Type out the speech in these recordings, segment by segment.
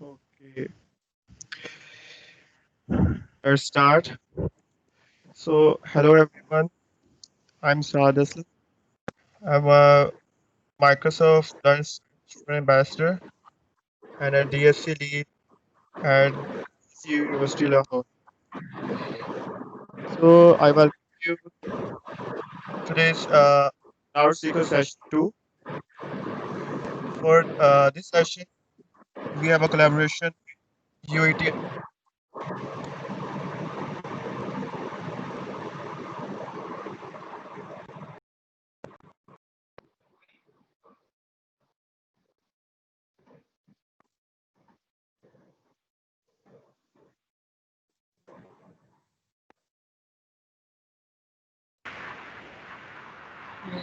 Okay, let's start. So, hello everyone. I'm Saad Aslam. I'm a Microsoft Learn Student Ambassador and a DSC lead at GCU University Lahore. So, I welcome you to today's our Seekho session 2. For this session, we have a collaboration with UAT.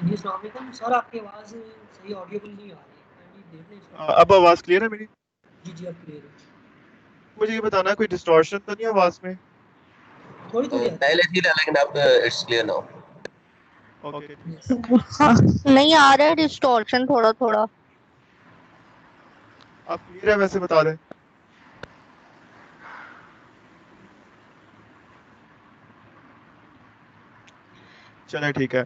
जी अस्सलाम वालेकुम sir, आपकी आवाज़ सही audible नहीं आ रही है। Kindly देख लें इसका। अब आवाज़ क्लियर है मेरी? जी जी, अब क्लियर है। मुझे ये बताना कोई डिस्टॉर्शन तो नहीं है आवाज़ में? थोड़ी थोड़ी आती पहले थी लेकिन अब इट्स क्लियर नाउ। ओके, है। ठीक है। यस। हाँ, नहीं आ रहा है डिस्टॉर्शन थोड़ा थोड़ा। आप क्लियर है वैसे बता दें। चलें ठीक है।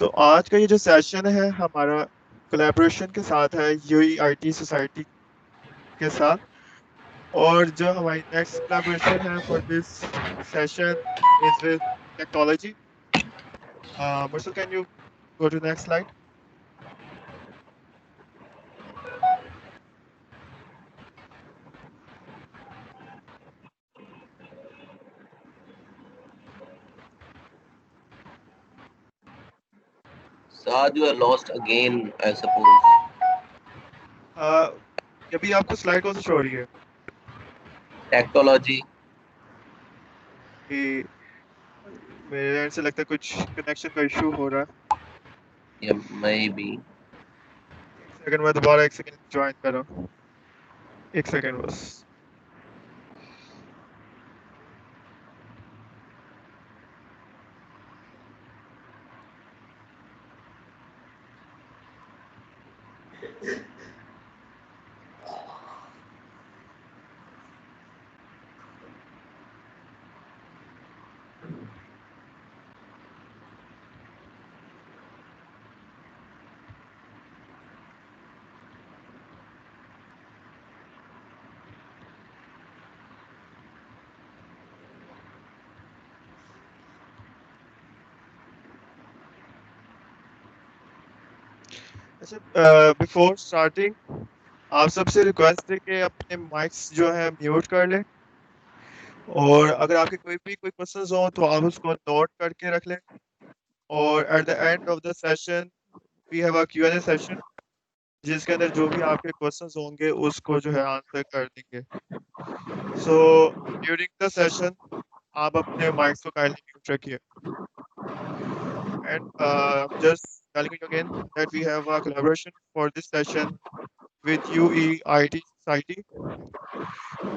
तो आज का ये जो सेशन है हमारा कोलैबोरेशन के साथ है यूईआईटी सोसाइटी के साथ, और जो हमारी नेक्स्ट कोलैबोरेशन है for this session is with technology. Marcel, can you go to the next slide? Saad, you are lost again, I suppose. अभी आपको स्लाइड कौन सी शो हो रही है? Technology. कि मेरे end से लगता है कुछ कनेक्शन का इशू हो रहा है। Yeah, maybe. एक सेकंड, मैं दोबारा एक सेकंड ज्वाइन कर रहा हूँ। एक सेकंड बस। अच्छा, बिफोर स्टार्टिंग आप सबसे रिक्वेस्ट है कि अपने माइक्स जो है म्यूट कर लें, और अगर आपके कोई क्वेश्चंस हो तो आप उसको नोट करके रख लें, और at the end of the session we have a Q&A session जिसके अंदर जो भी आपके क्वेश्चंस होंगे उसको जो है आंसर कर देंगे। सो ड्यूरिंग द सेशन आप अपने माइक्स को काइंडली म्यूट रखिए। And just telling you again that we have a collaboration for this session with UEIT Society.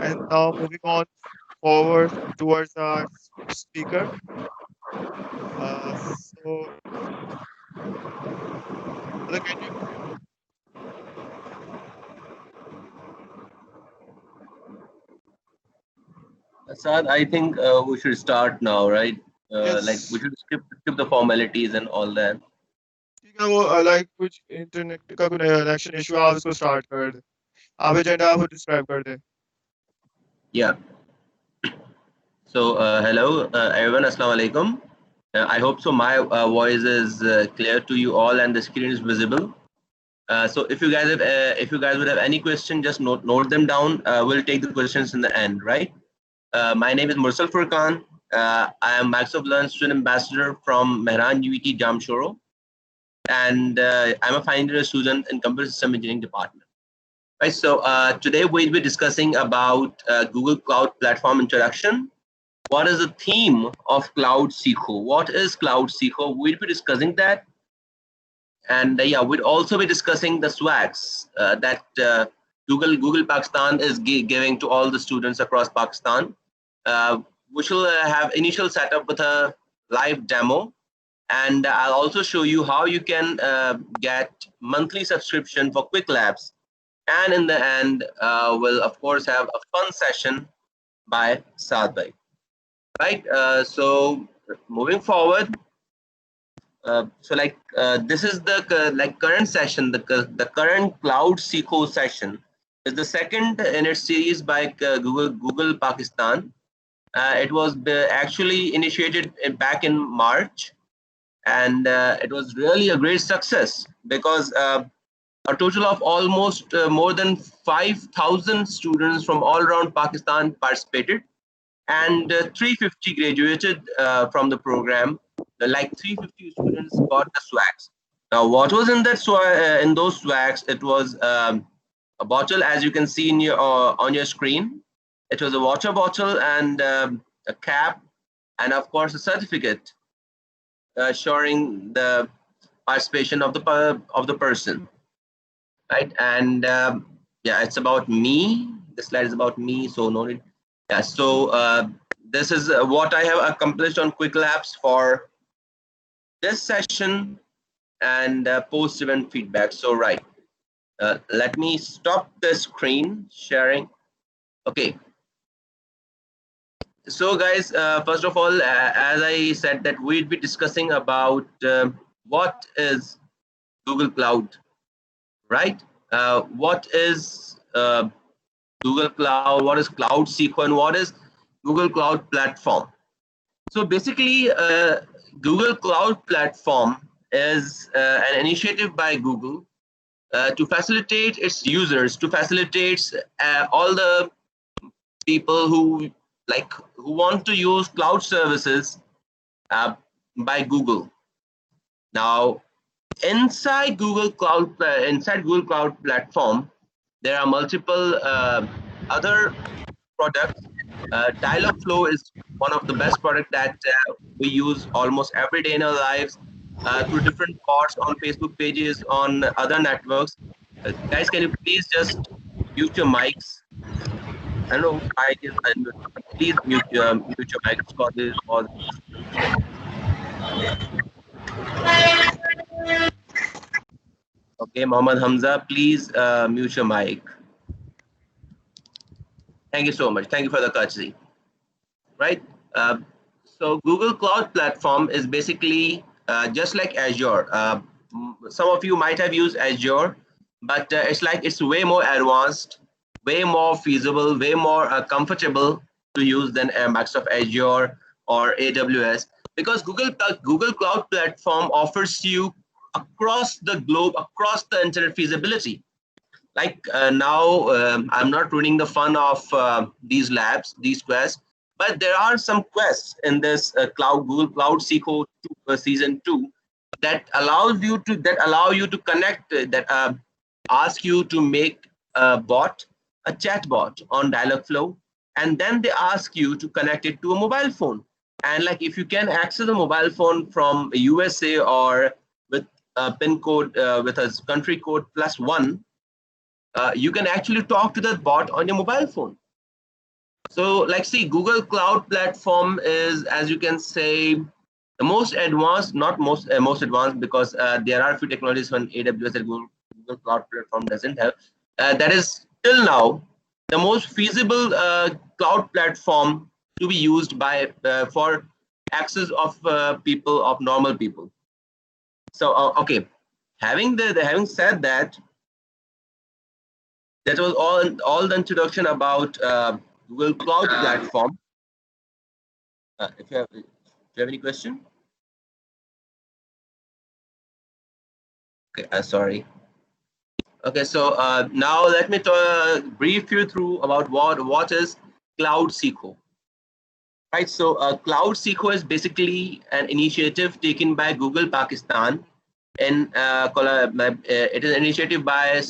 And now moving on forward towards our speaker. So, can you? Saad, I think we should start now, right? Like we Yes. should skip the formalities and all that. ठीक है, वो like कुछ internet का कोई connection issue आप उसको start कर दें। आप एजेंडा आप डिस्क्राइब कर दें। Yeah. So hello everyone, assalamu alaikum. I hope so my voice is clear to you all and the screen is visible. So if you guys would have any question, just note them down. We'll take the questions in the end, right? My name is Mursal Furqan. I am Microsoft Learn Student Ambassador from Mehran UET Jamshoro, and I'm a final year student in Computer System Engineering Department. Right. So today we'll be discussing about Google Cloud Platform Introduction. What is the theme of Cloud Seekho? What is Cloud Seekho? We'll be discussing that. And yeah, we'll also be discussing the swags that Google Pakistan is giving to all the students across Pakistan. We shall have initial setup with a live demo, and I'll also show you how you can get monthly subscription for Qwiklabs And in the end, we'll of course have a fun session by Saad bhai. Right. So moving forward, this is the current session. The current Cloud Seekho session is the second in its series by Google Pakistan. It was actually initiated back in March, and it was really a great success because a total of almost more than 5,000 students from all around Pakistan participated, and 350 graduated from the program. Like 350 students got the swags. Now, what was in that in those swags? It was a bottle, as you can see in your on your screen. It was a water bottle and a cap, and of course a certificate showing the participation of the person, right? And yeah, it's about me. The slide is about me, so no need. Yeah, so this is what I have accomplished on Qwiklabs for this session and post-event feedback. So right, let me stop the screen sharing. Okay. So guys, first of all, as I said that we'd be discussing about what is Google Cloud, right? What is Google Cloud, what is Cloud Seekho, and what is Google Cloud Platform? So basically, Google Cloud Platform is an initiative by Google to facilitate its users, to facilitate all the people who want to use cloud services by Google. Now, inside Google Cloud Platform, there are multiple other products. Dialogflow is one of the best products that we use almost every day in our lives through different bots on Facebook pages, on other networks. Guys, can you please just mute your mics? I don't know why it is unmuted, but please mute your mics for this. Okay, Mohammed Hamza, please mute your mic. Thank you so much. Thank you for the courtesy. Right. So Google Cloud Platform is basically just like Azure. Some of you might have used Azure, but it's way more advanced, way more feasible, way more comfortable to use than Microsoft Azure or AWS, because Google Cloud Platform offers you across the globe, across the internet feasibility. Like now, I'm not ruining the fun of these labs, these quests, but there are some quests in this Google Cloud Seekho season 2 that allow you to connect, that ask you to make a chat bot on Dialogflow, and then they ask you to connect it to a mobile phone. And like if you can access a mobile phone from USA or with a PIN code with a country code +1, you can actually talk to that bot on your mobile phone. So like see, Google Cloud Platform is, as you can say, the most advanced, not most advanced, because there are a few technologies on AWS that Google Cloud Platform doesn't have. That is till now the most feasible cloud platform to be used by for access of people, of normal people. So okay, having said that, that was all the introduction about Google Cloud Platform. If you have any question? Okay, sorry. Okay, so now let me brief you through about what is Cloud Seekho. Right, so Cloud Seekho is basically an initiative taken by Google Pakistan, and it is an initiative by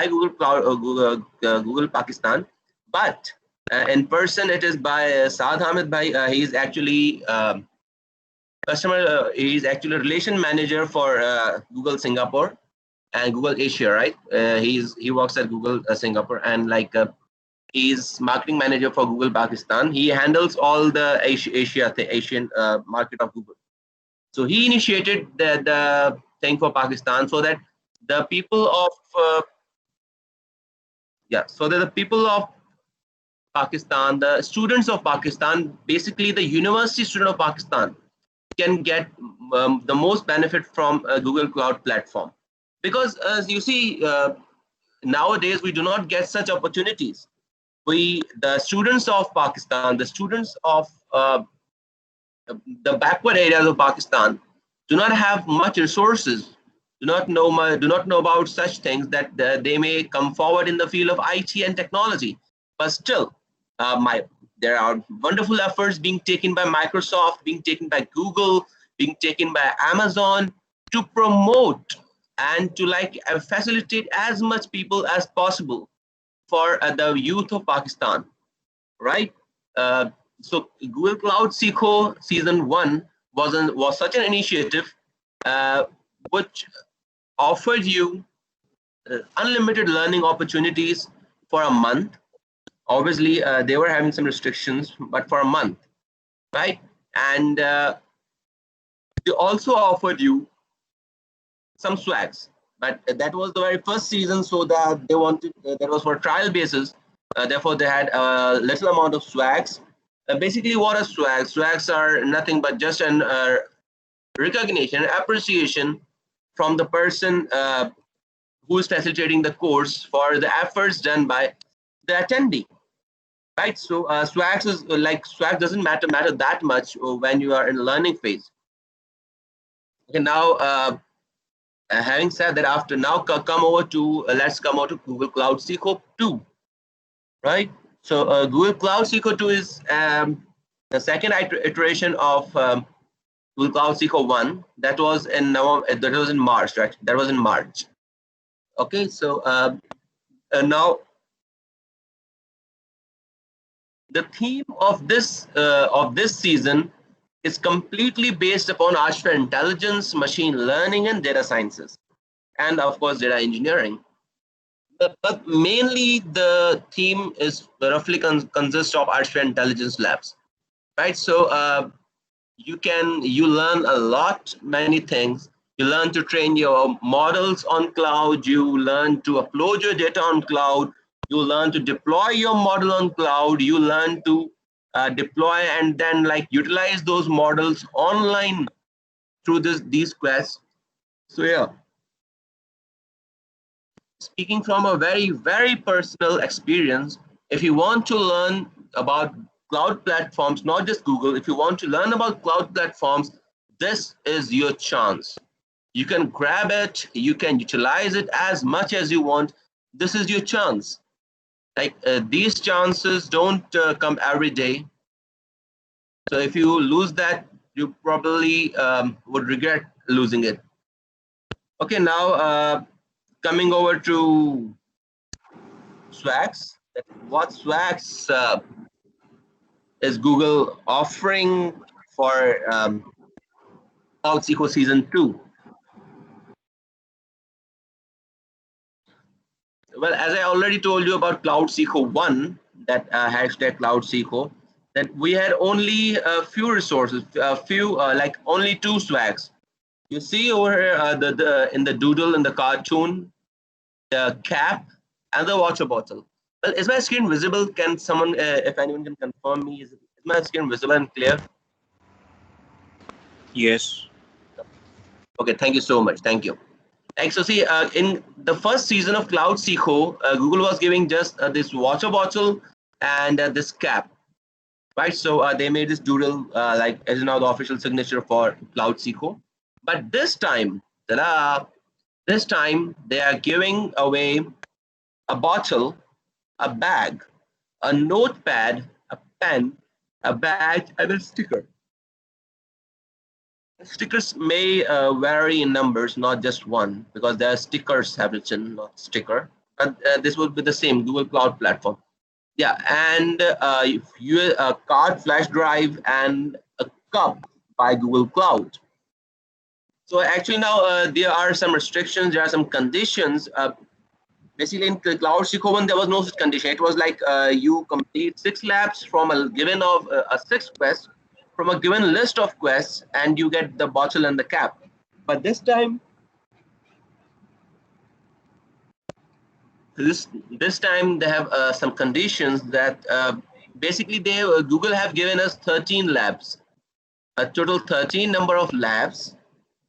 Google Cloud Google Pakistan, but in person it is by Saad Hamid bhai. He is actually he is actually relation manager for Google Singapore and Google Asia, right? He works at Google Singapore, and like he's marketing manager for Google Pakistan. He handles all the Asian market of Google. So he initiated the thing for Pakistan, so that the people of Yeah, so the people of Pakistan, the students of Pakistan, basically the university student of Pakistan can get the most benefit from a Google Cloud platform. Because as you see, nowadays we do not get such opportunities. The students of Pakistan, the students of the backward areas of Pakistan do not have much resources, do not know about such things that they may come forward in the field of IT and technology. But still, there are wonderful efforts being taken by Microsoft, being taken by Google, being taken by Amazon to promote and to facilitate as much people as possible for the youth of Pakistan, right? Uh, so Google Cloud Seekho Season 1 was such an initiative uh, which offered you unlimited learning opportunities for a month. Obviously, they were having some restrictions, but for a month, right? And they also offered you some swags, but that was the very first season, so that they wanted that was for trial basis. Therefore, they had a little amount of swags. Basically, what are swags? Swags are nothing but just an recognition, appreciation from the person who is facilitating the course for the efforts done by the attendee. Right, so swags is swag doesn't matter that much when you are in the learning phase. Okay, now having said that, after now come over to let's come over to Google Cloud Seekho 2, right? So Google Cloud Seekho 2 is the second iteration of Google Cloud Seekho 1. That was in November, that was in March, right? That was in March. Okay, so now the theme of this season is completely based upon artificial intelligence, machine learning, and data sciences, and of course data engineering. But mainly the theme is roughly consists of artificial intelligence labs, right? So you learn a lot, many things. You learn to train your models on cloud. You learn to upload your data on cloud. You learn to deploy your model on cloud. You learn to deploy and then utilize those models online through these quests. So yeah, speaking from a very personal experience, if you want to learn about cloud platforms, not just Google, if you want to learn about cloud platforms, this is your chance. You can grab it, you can utilize it as much as you want. This is your chance. These chances don't come every day. So if you lose that, you probably would regret losing it. Okay, now coming over to swags. What swags is Google offering for Cloud Seekho Season 2? Well, as I already told you about Cloud Seekho 1, that hashtag Cloud Seekho, that we had only a few resources, a few only 2 swags. You see over here in the doodle in the cartoon, the cap and the water bottle. Well, is my screen visible? Can someone, if anyone can confirm me, is my screen visible and clear? Yes. Okay, thank you so much. Thank you. So see, in the first season of Cloud Seekho, Google was giving just this water bottle and this cap, right? So they made this doodle as now the official signature for Cloud Seekho. But this time, this time they are giving away a bottle, a bag, a notepad, a pen, a badge, and a sticker. Stickers may vary in numbers, not just one, because there are stickers have written, not sticker. But this will be the same Google Cloud platform. Yeah, and a card, flash drive, and a cup by Google Cloud. So actually now there are some restrictions, there are some conditions. Basically in Cloud Seekho 1, there was no such condition. It was like you complete 6 labs from a given of a 6 quest from a given list of quests, and you get the bottle and the cap. But this time, this time they have some conditions that basically Google have given us 13 labs, a total 13 number of labs,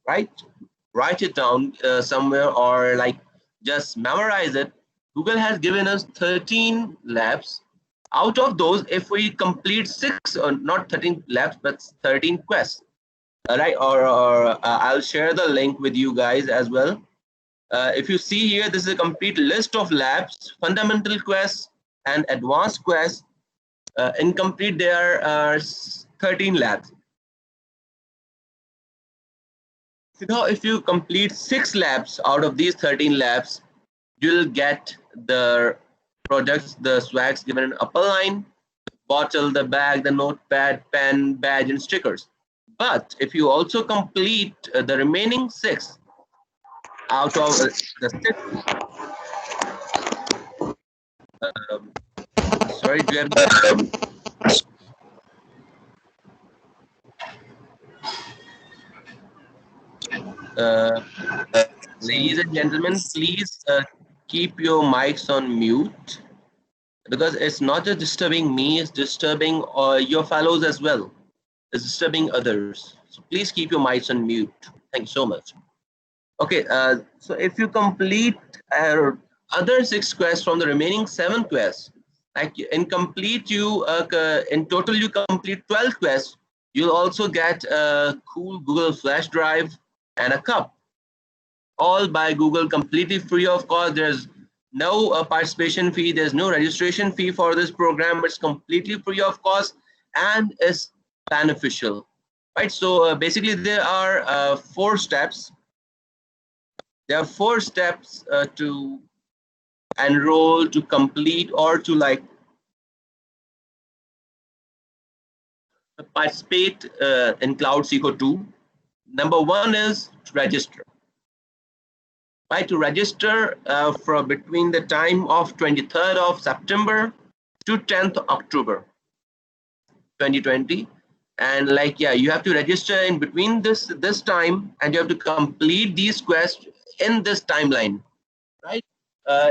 right? Write it down somewhere or like just memorize it. Google has given us 13 labs. Out of those, if we complete 6 or not 13 labs but 13 quests, all right, or I'll share the link with you guys as well. If you see here, this is a complete list of labs, fundamental quests and advanced quests. Incomplete, there are 13 labs. So now if you complete 6 labs out of these 13 labs, you'll get the products, the swags given in upper line, bottle, the bag, the notepad, pen, badge, and stickers. But if you also complete the remaining 6 out of the 6, sorry, do you have ladies and gentlemen, please keep your mics on mute, because it's not just disturbing me, it's disturbing your fellows as well. It's disturbing others. So please keep your mics on mute. Thank you so much. Okay, so if you complete other 6 quests from the remaining 7 quests, like in complete you in total you complete 12 quests, you'll also get a cool Google Flash drive and a cup, all by Google, completely free of cost. There's no participation fee, there's no registration fee for this program. It's completely free of cost and is beneficial, right? So basically there are 4 steps. There are 4 steps to enroll, to complete, or to like participate in Cloud Seekho 2. Number 1 is to register. Right, to register from between the time of 23rd of September to 10th October 2020. And like, yeah, you have to register in between this time, and you have to complete these quests in this timeline, right?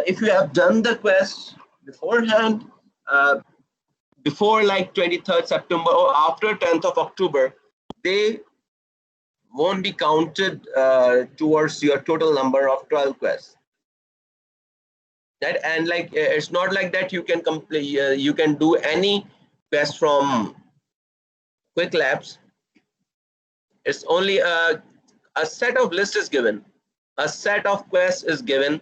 If you have done the quest beforehand, before like 23rd September or after 10th of October, they won't be counted towards your total number of 12 quests. That, and like it's not like that you can complete, you can do any quest from Qwiklabs. It's only a set of list is given, a set of quests is given.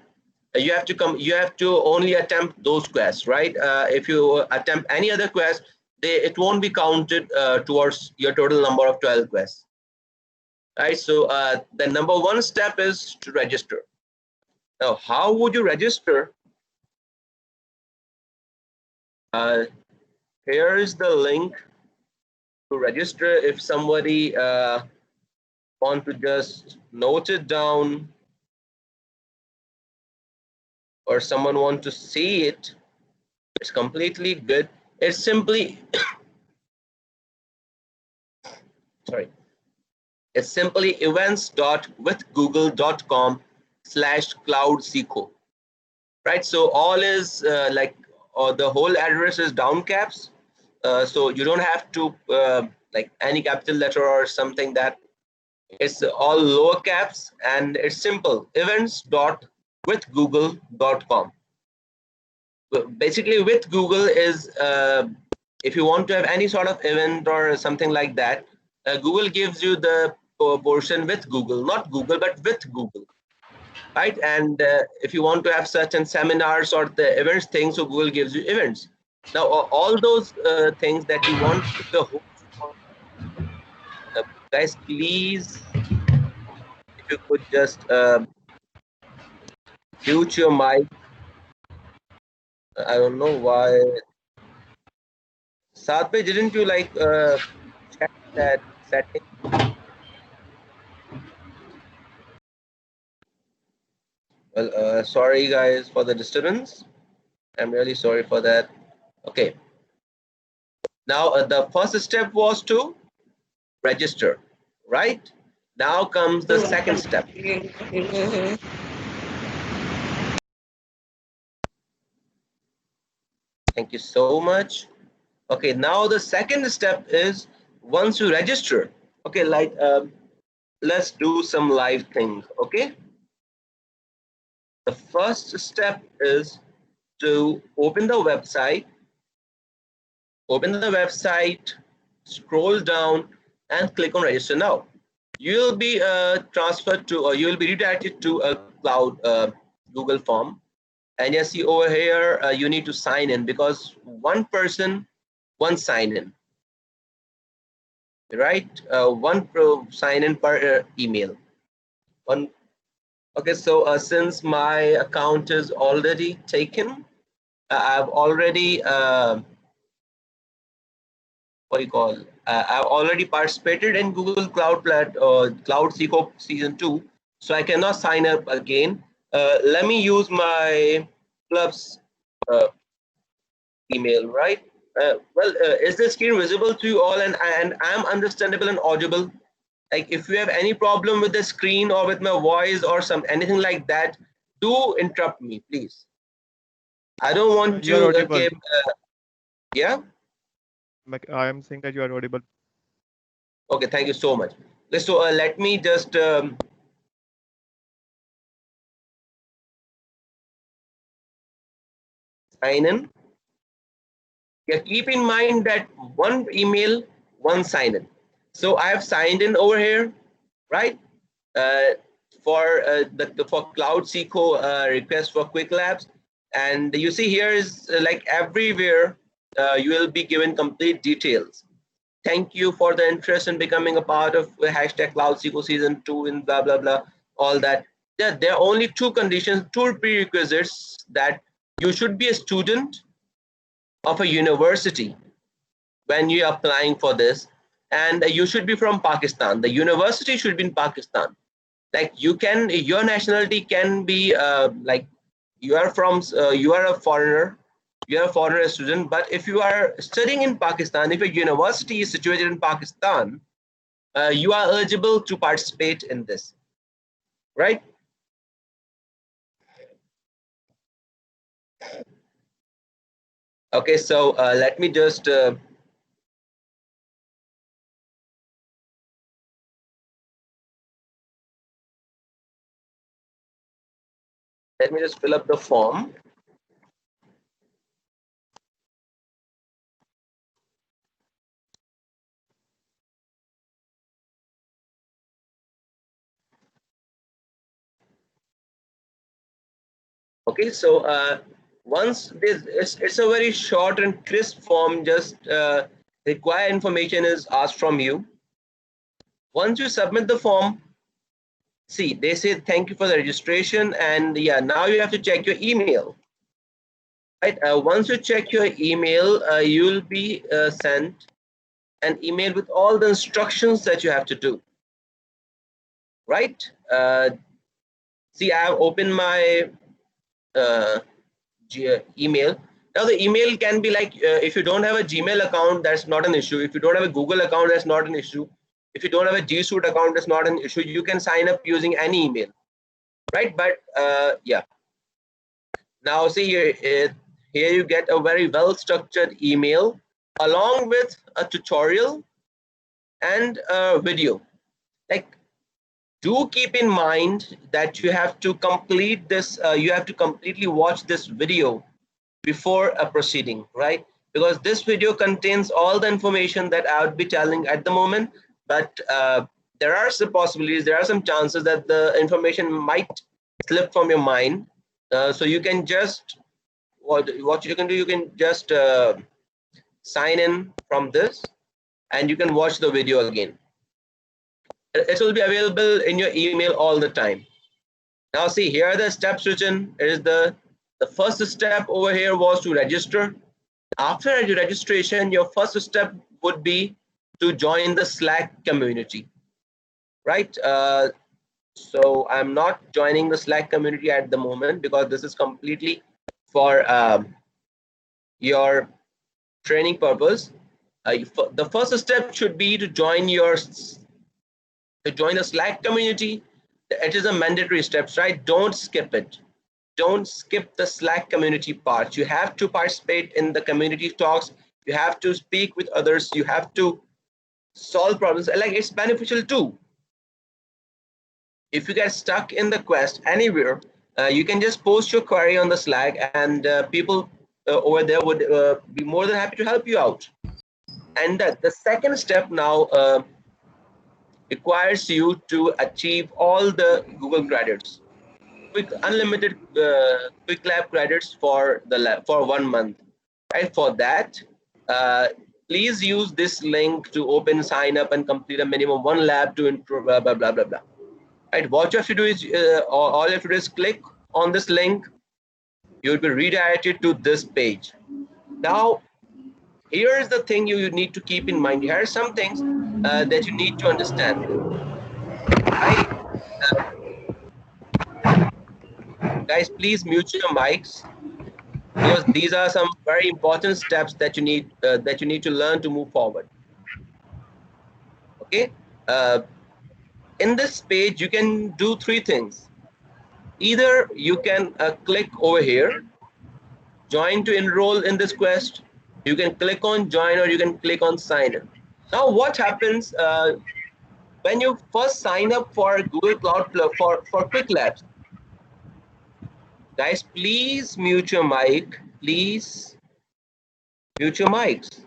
You have to only attempt those quests, right? If you attempt any other quest, it won't be counted towards your total number of 12 quests. Right, so the number 1 step is to register. Now, how would you register? Here is the link to register. If somebody want to just note it down, or someone want to see it, it's completely good. It's simply sorry. It's simply events.withgoogle.com/cloudseekho, right? So all is the whole address is down caps, so you don't have to like any capital letter or something. That it's all lower caps, and it's simple, events.withgoogle.com. Basically, with Google is if you want to have any sort of event or something like that, Google gives you the portion with Google, not Google, but with Google, right? And if you want to have certain seminars or the events things, so Google gives you events. Now, all those things that you want the host for, guys, please, if you could just mute your mic. I don't know why. Satpe, didn't you like check that setting? Well, sorry guys for the disturbance. I'm really sorry for that. Okay. Now the first step was to register, right? Now comes the second step. Thank you so much. Okay, now the second step is once you register. Okay, like let's do some live things. Okay, the first step is to open the website. Open the website, scroll down, and click on register now. You'll be transferred to, or you will be redirected to a cloud Google form. And you see over here, you need to sign in because one person, one sign in, right? One sign in per email. One. Okay, so since my account is already taken, I've already what do you call? I've already participated in Google Cloud Seekho Season 2, so I cannot sign up again. Let me use my club's uh, email, right? Is the screen visible to you all, and I'm understandable and audible? Like, if you have any problem with the screen or with my voice or anything like that, do interrupt me, please. I don't want You are to audible. yeah. I am saying that you are audible. Okay, thank you so much. So let me just sign in. Yeah, keep in mind that one email, one sign in. So I have signed in over here, right? Uh, for Cloud Seekho request for Qwiklabs, and you see here is like everywhere you will be given complete details. Thank you for the interest in becoming a part of hashtag Cloud Seekho Season 2 in blah blah blah, all that. Yeah, there are only two conditions, two prerequisites, that you should be a student of a university when you're applying for this, and you should be from Pakistan. The university should be in Pakistan. Like, your nationality can be like you are from you are a foreigner, student, but if you are studying in Pakistan, if your university is situated in Pakistan, you are eligible to participate in this, right? Okay, so let me just fill up the form. Okay, so once this, it's a very short and crisp form, just required information is asked from you. Once you submit the form, see, they say thank you for the registration, and yeah, now you have to check your email, right? Once you check your email, you'll be sent an email with all the instructions that you have to do, right? See, I have opened my uh, email. Now the email can be like, if you don't have a Gmail account, that's not an issue. If you don't have a Google account, that's not an issue. If you don't have a G Suite account, that's not an issue. You can sign up using any email, right? But yeah. Now see here, here you get a very well structured email along with a tutorial and a video. Like, do keep in mind that you have to complete this, you have to completely watch this video before a proceeding, right? Because this video contains all the information that I would be telling at the moment, but there are some possibilities, there are some chances that the information might slip from your mind. So you can just, what you can do, you can just sign in from this and you can watch the video again. It will be available in your email all the time. Now see, here are the steps written. It is the first step over here was to register. After your registration, your first step would be to join the Slack community, right? So I'm not joining the Slack community at the moment because this is completely for your training purpose. The first step should be to join the Slack community. It is a mandatory step, right? Don't skip it. don't skip the Slack community part. You have to participate in the community talks. You have to speak with others. You have to solve problems. Like, it's beneficial too. If you get stuck in the quest anywhere, you can just post your query on the Slack, and people over there would be more than happy to help you out. And the second step now requires you to achieve all the Google credits, unlimited Qwiklabs credits for the lab for 1 month. Right? For that, please use this link to open, sign up, and complete a minimum 1 lab to improve. Blah blah blah blah blah. Right? What you have to do is all you have to do is click on this link. You will be redirected to this page. Now, here is the thing you need to keep in mind. Here are some things that you need to understand. Right? Guys, please mute your mics, because these are some very important steps that you need to learn to move forward. Okay. In this page, you can do 3 things. Either you can click over here, join to enroll in this quest. You can click on join, or you can click on sign in. Now, what happens when you first sign up for Google Cloud for Qwiklabs? Guys, please mute your mic. Please mute your mics.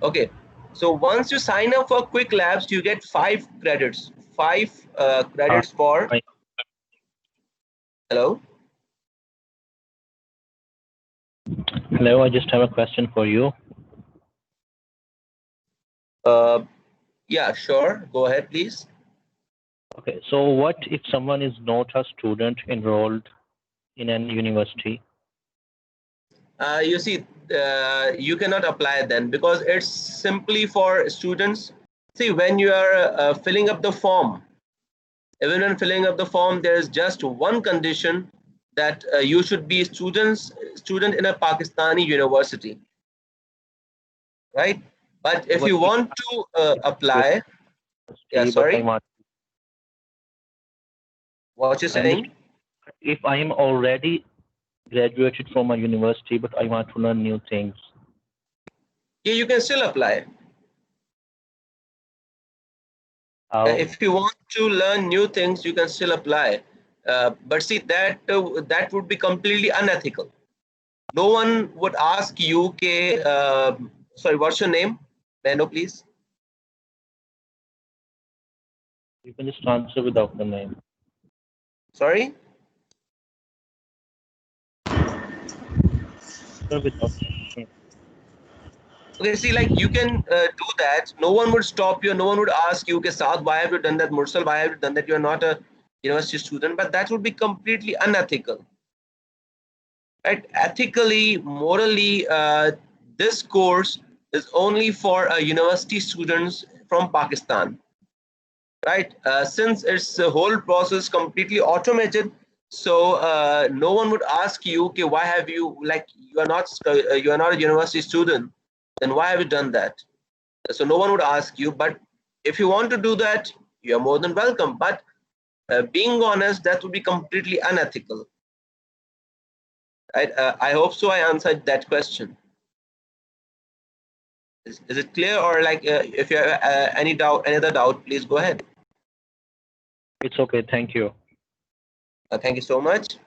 Okay. So once you sign up for Qwiklabs, you get 5 credits. 5 credits for. Hello. Hello, I just have a question for you. Yeah, sure. Go ahead, please. Okay, so what if someone is not a student enrolled in an university? You see, you cannot apply then, because it's simply for students. See, when you are filling up the form, even when filling up the form, there is just one condition, that you should be a student in a Pakistani university, right? But if you want to apply, yeah, sorry, what you're saying? If I am already graduated from a university, but I want to learn new things. Yeah, you can still apply. If you want to learn new things, you can still apply. But see, that would be completely unethical. No one would ask you, sorry, what's your name? May I know, please? You can just answer without the name. Sorry? Without name. Okay, see, like, you can do that. No one would stop you. No one would ask you, okay, Saad, why have you done that? Mursal, why have you done that? You're not a university student. But that would be completely unethical. Right? Ethically, morally, this course is only for university students from Pakistan. Right? Since its whole process completely automated, so no one would ask you, okay, why have you, like, you are not a university student, then why have you done that? So no one would ask you. But if you want to do that, you are more than welcome. But being honest, that would be completely unethical. Right? I hope so I answered that question. Is it clear? Or like, if you have any other doubt, please go ahead. It's okay. Thank you. Thank you so much.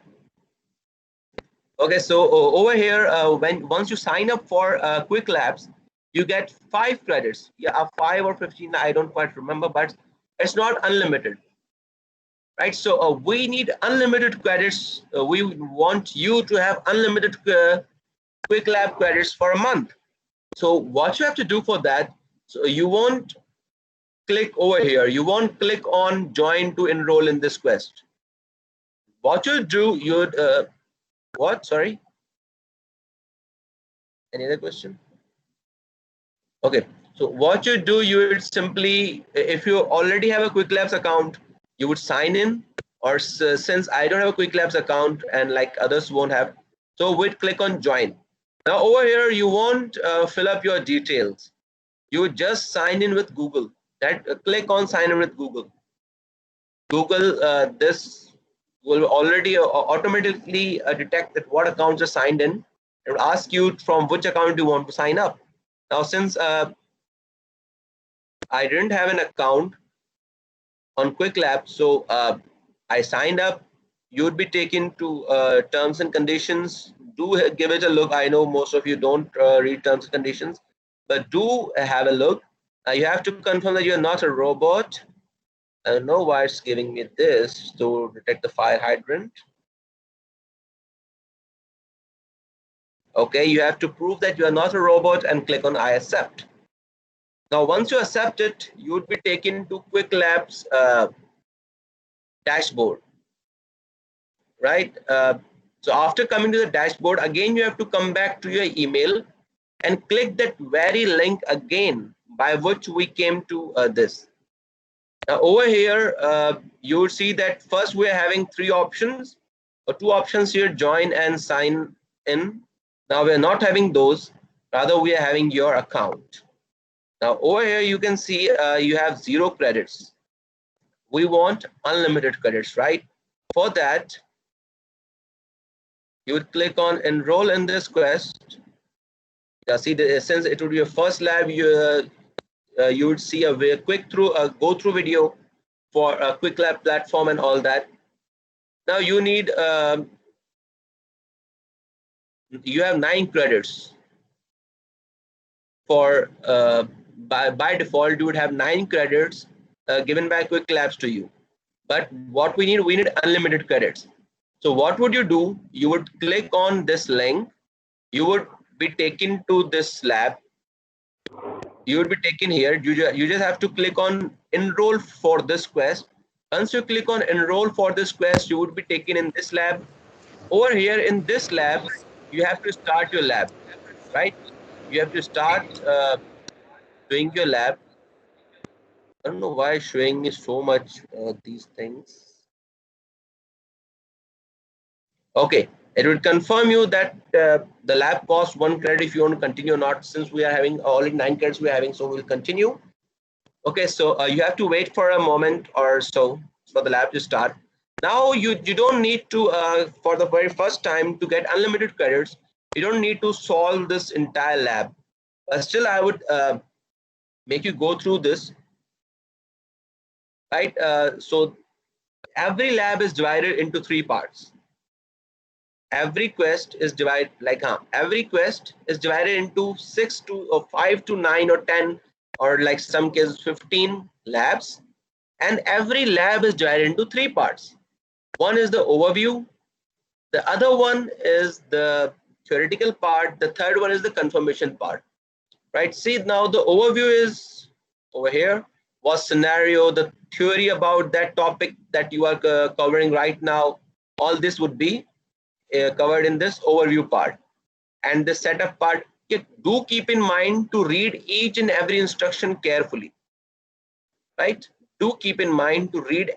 Okay, so over here, once you sign up for Qwiklabs, you get 5 credits. Yeah, 5 or 15, I don't quite remember, but it's not unlimited. Right? So we need unlimited credits. We want you to have unlimited Qwiklabs credits for a month. So what you have to do for that, so you won't click over here. You won't click on join to enroll in this quest. What you do, you'd what? Sorry. Any other question? Okay. So what you do, you would simply, if you already have a Qwiklabs account, you would sign in. Or since I don't have a Qwiklabs account and like others won't have, so we'd click on join. Now over here, you won't fill up your details. You would just sign in with Google. Click on sign in with Google. Google this will already automatically detect that what accounts are signed in. It will ask you from which account you want to sign up. Now, since I didn't have an account on Qwiklabs, so I signed up. You would be taken to terms and conditions. Do give it a look. I know most of you don't read terms and conditions, but do have a look. You have to confirm that you are not a robot. I don't know why it's giving me this to detect the fire hydrant. Okay, you have to prove that you are not a robot and click on I accept. Now, once you accept it, you would be taken to Qwiklabs dashboard, right? So after coming to the dashboard, again, you have to come back to your email and click that very link again by which we came to this. Now, over here, you will see that first we are having three options or two options here, join and sign in. Now, we are not having those, rather we are having your account. Now, over here, you can see you have 0 credits. We want unlimited credits, right? For that, you would click on enroll in this quest. See, since it would be your first lab, you would see a very quick go through video for a Qwiklab platform and all that. Now you need you have 9 credits for by default you would have 9 credits given by Qwiklabs to you. But what we need unlimited credits. So what would you do? You would click on this link. You would be taken to this lab. You would be taken here. You just have to click on enroll for this quest. Once you click on enroll for this quest, you would be taken in this lab. Over here in this lab, you have to start your lab, right? You have to start doing your lab. I don't know why showing me so much these things. Okay, it will confirm you that the lab costs 1 credit if you want to continue or not. Since we are having only 9 credits we are having, so we'll continue. Okay, so you have to wait for a moment or so for the lab to start. Now you don't need to for the very first time to get unlimited credits. You don't need to solve this entire lab. Still, I would make you go through this, right? So every lab is divided into 3 parts. Every quest is divided every quest is divided into 6 to or 5 to 9 or 10 or like some cases 15 labs, and every lab is divided into 3 parts. One is the overview, the other one is the theoretical part, the third one is the confirmation part, right? See, now the overview is over here. What scenario, the theory about that topic that you are covering right now, all this would be covered in this overview part. And the setup part, do keep in mind to read each and every instruction carefully, right? Do keep in mind to read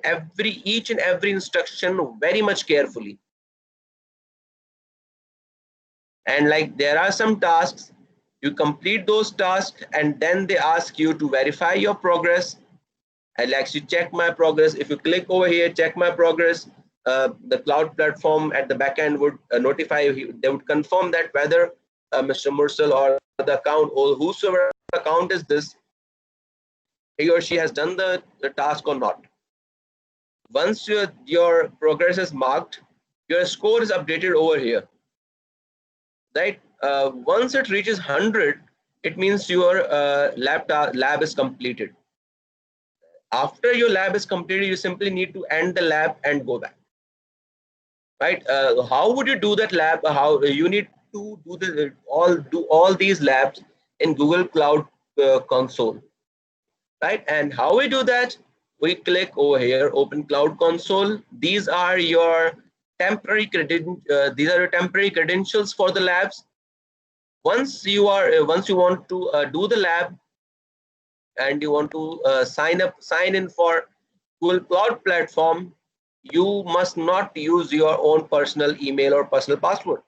each and every instruction very much carefully. And like there are some tasks, you complete those tasks and then they ask you to verify your progress. I'll actually check my progress. If you click over here, check my progress, the cloud platform at the back end would notify you. They would confirm that whether Mr. Mursal or the account or whosoever account is this, he or she has done the task or not. Once your progress is marked, your score is updated over here, right? Once it reaches 100, it means your lab is completed. After your lab is completed, you simply need to end the lab and go back, right? How would you do that lab? How you need to do all these labs in Google Cloud Console, right? And how we do that? We click over here, Open Cloud Console. These are your temporary temporary credentials for the labs. Once you want to do the lab and you want to sign in for Google Cloud Platform, you must not use your own personal email or personal password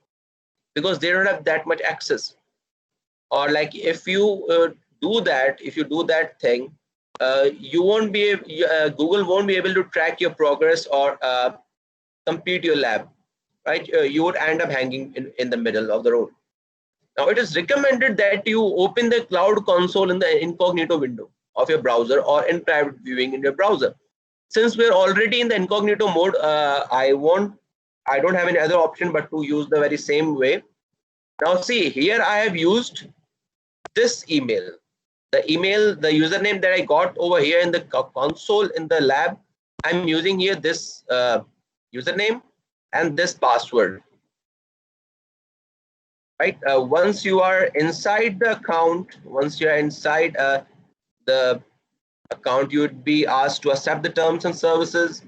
because they don't have that much access. Or like if you do that thing, you won't be Google won't be able to track your progress or complete your lab, right? You would end up hanging in the middle of the road. Now it is recommended that you open the cloud console in the incognito window of your browser or in private viewing in your browser. Since we're already in the incognito mode, I don't have any other option but to use the very same way. Now see, here I have used this email. The username that I got over here in the console in the lab, I'm using here this username and this password. Right. Once you are inside the account, the account, you would be asked to accept the terms and services,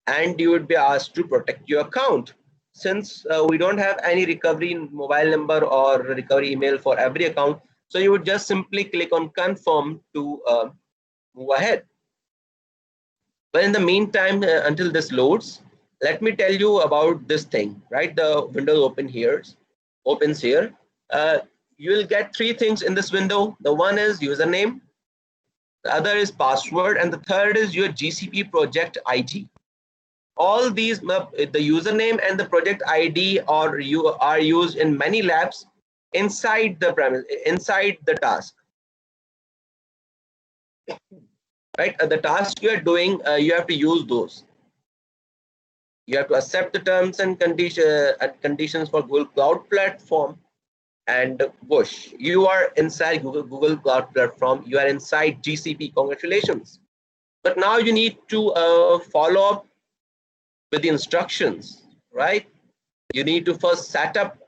and you would be asked to protect your account. Since we don't have any recovery mobile number or recovery email for every account, so you would just simply click on confirm to move ahead. But in the meantime, until this loads, let me tell you about this thing. Right, the window opens here. You will get three things in this window. The one is username, the other is password, and the third is your GCP project ID. All these, the username and the project ID are used in many labs inside the premise, inside the task. Right, the task you are doing, you have to use those. You have to accept the terms and conditions for Google Cloud Platform. And whoosh, you are inside Google Cloud Platform. You are inside GCP. Congratulations. But now you need to follow up with the instructions, right? You need to first set up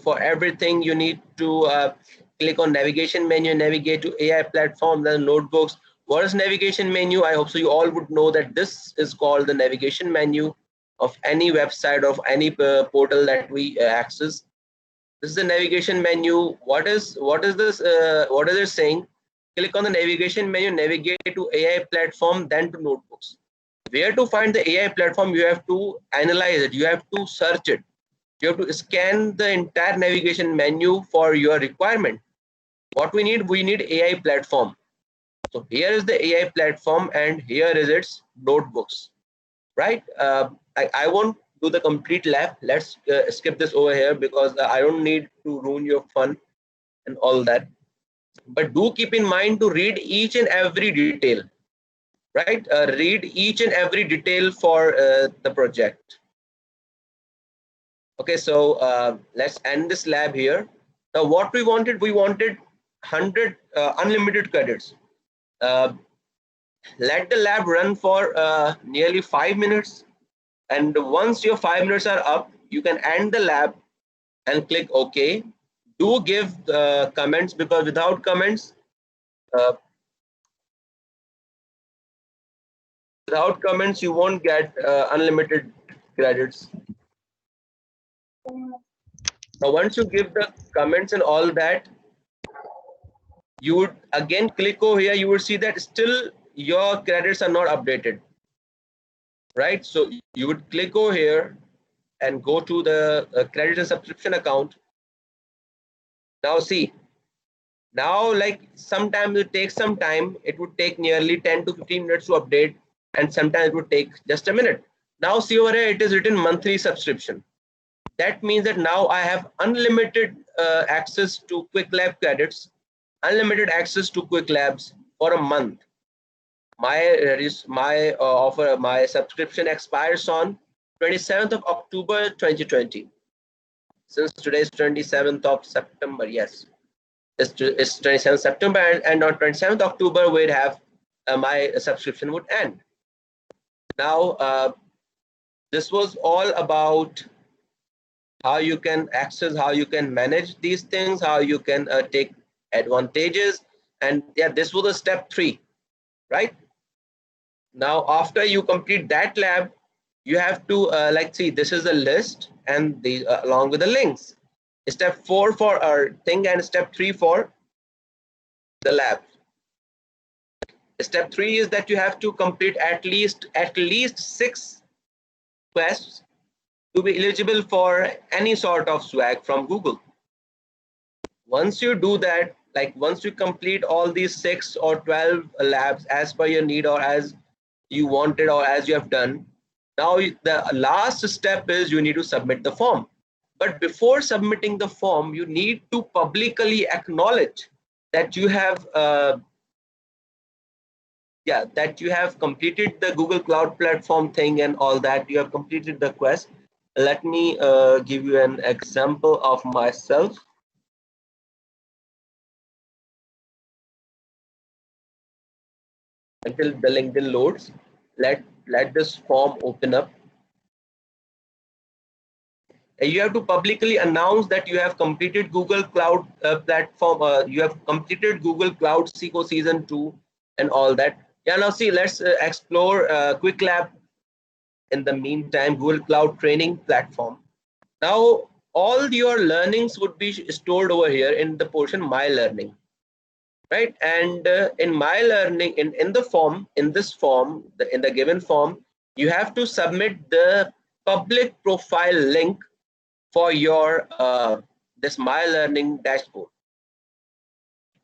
for everything. You need to click on navigation menu, navigate to AI platform, then notebooks. What is navigation menu? I hope so you all would know that this is called the navigation menu of any website, of any portal that we access. This is the navigation menu. What is this? What is it saying? Click on the navigation menu, navigate to AI platform, then to notebooks. Where to find the AI platform? You have to analyze it. You have to search it. You have to scan the entire navigation menu for your requirement. What we need AI platform. So here is the AI platform, and here is its notebooks. Right? I won't do the complete lab. Let's skip this over here because I don't need to ruin your fun and all that. But do keep in mind to read each and every detail. Right? Read each and every detail for the project. Okay, so let's end this lab here. Now, what we wanted 100 unlimited credits. Let the lab run for nearly 5 minutes. And once your 5 minutes are up, you can end the lab and click OK. Do give comments, because without comments, you won't get unlimited credits. Now, once you give the comments and all that, you would again click over here. You would see that still your credits are not updated. Right? So you would click over here and go to the credit and subscription account. Now see, now like sometimes it takes some time. It would take nearly 10 to 15 minutes to update, and sometimes it would take just a minute. Now see over here, it is written monthly subscription. That means that now I have unlimited access to Qwiklabs credits, unlimited access to Qwiklabs for a month. My offer, my subscription expires on 27th of October 2020. Since today is 27th of September, yes, it's 27th September, and on 27th October we'd have my subscription would end. Now, this was all about how you can access, how you can manage these things, how you can take advantages, and yeah, this was a step 3, right? Now, after you complete that lab, you have to like see, this is a list, and these along with the links. Step 4 for our thing, and step 3 for the lab. Step 3 is that you have to complete at least 6 quests to be eligible for any sort of swag from Google. Once you do that, like once you complete all these 6 or 12 labs as per your need, or as you wanted, or as you have done, Now the last step is you need to submit the form. But before submitting the form, you need to publicly acknowledge that you have that you have completed the Google Cloud Platform thing and all that. You have completed the quest. Let me give you an example of myself. Until the LinkedIn loads, let this form open up. You have to publicly announce that you have completed Google Cloud Platform. You have completed Google Cloud Seekho Season 2 and all that. Yeah, now see, let's explore Qwiklabs in the meantime, Google Cloud Training Platform. Now, all your learnings would be stored over here in the portion My Learning, right? And in My Learning, in the form, in this form, in the given form, you have to submit the public profile link for your this My Learning dashboard.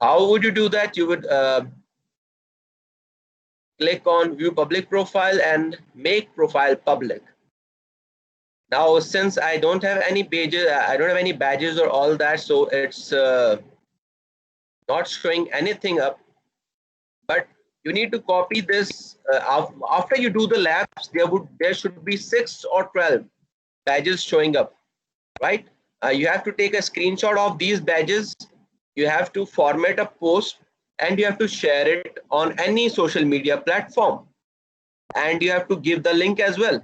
How would you do that? You would click on View Public Profile and make profile public. Now, since I don't have any pages, I don't have any badges or all that, so it's not showing anything up. But you need to copy this. After you do the labs, there should be 6 or 12 badges showing up, right? You have to take a screenshot of these badges. You have to format a post and you have to share it on any social media platform. And you have to give the link as well.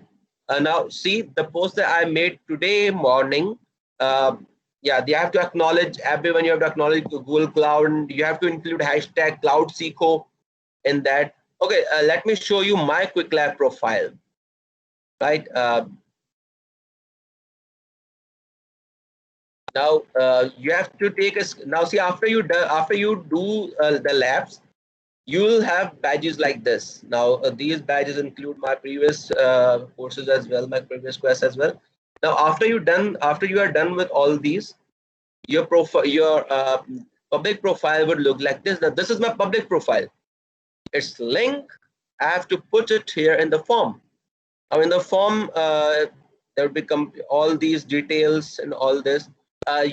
Now see the post that I made today morning. Yeah, they have to acknowledge everyone. You have to acknowledge Google Cloud. You have to include hashtag Cloud Seekho in that. Okay, let me show you my Qwiklabs profile. Right. Now you have to take a now see after you do the labs, you will have badges like this. Now these badges include my previous courses as well, my previous quests as well. Now after you are done with all these, your profile, your public profile would look like this. Now this is my public profile. Its link, I have to put it here in the form. Now in the form there will become all these details and all this.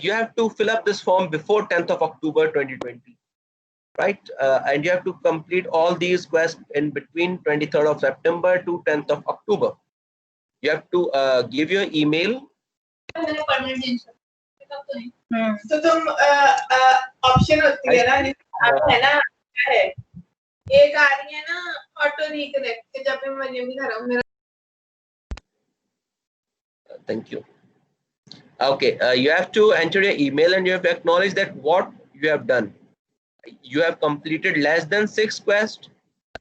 You have to fill up this form before 10th of October 2020. Right, and you have to complete all these quests in between 23rd of September to 10th of October. You have to give your email. तो तुम option होती है ना है ना है एक आ रही है ना ऑटो रिकनेक्ट जब मैं मरियम भी घर मेरा Thank you. Okay, you have to enter your email and you have to acknowledge that what you have done. You have completed less than 6 quests,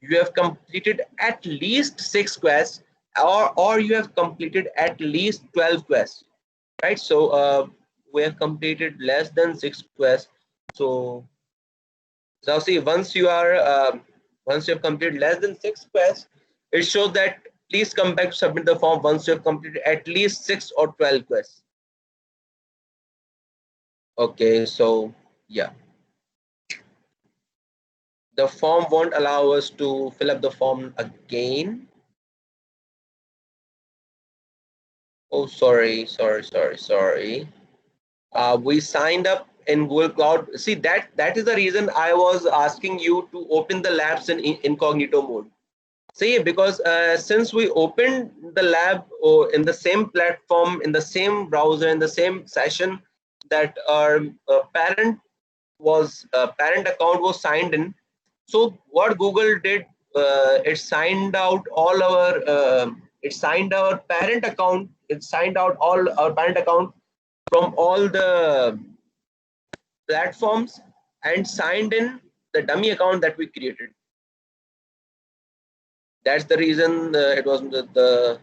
you have completed at least 6 quests, or you have completed at least 12 quests, right? So we have completed less than 6 quests. So now see, once you have completed less than 6 quests, it shows that please come back to submit the form once you have completed at least 6 or 12 quests. Okay, so yeah. The form won't allow us to fill up the form again. Oh, sorry. We signed up in Google Cloud. See, that is the reason I was asking you to open the labs in incognito mode. See, because since we opened the lab in the same platform, in the same browser, in the same session that our parent account was signed in. So what Google did, it signed out all our parent account. It signed out all our parent account from all the platforms and signed in the dummy account that we created. That's the reason it was the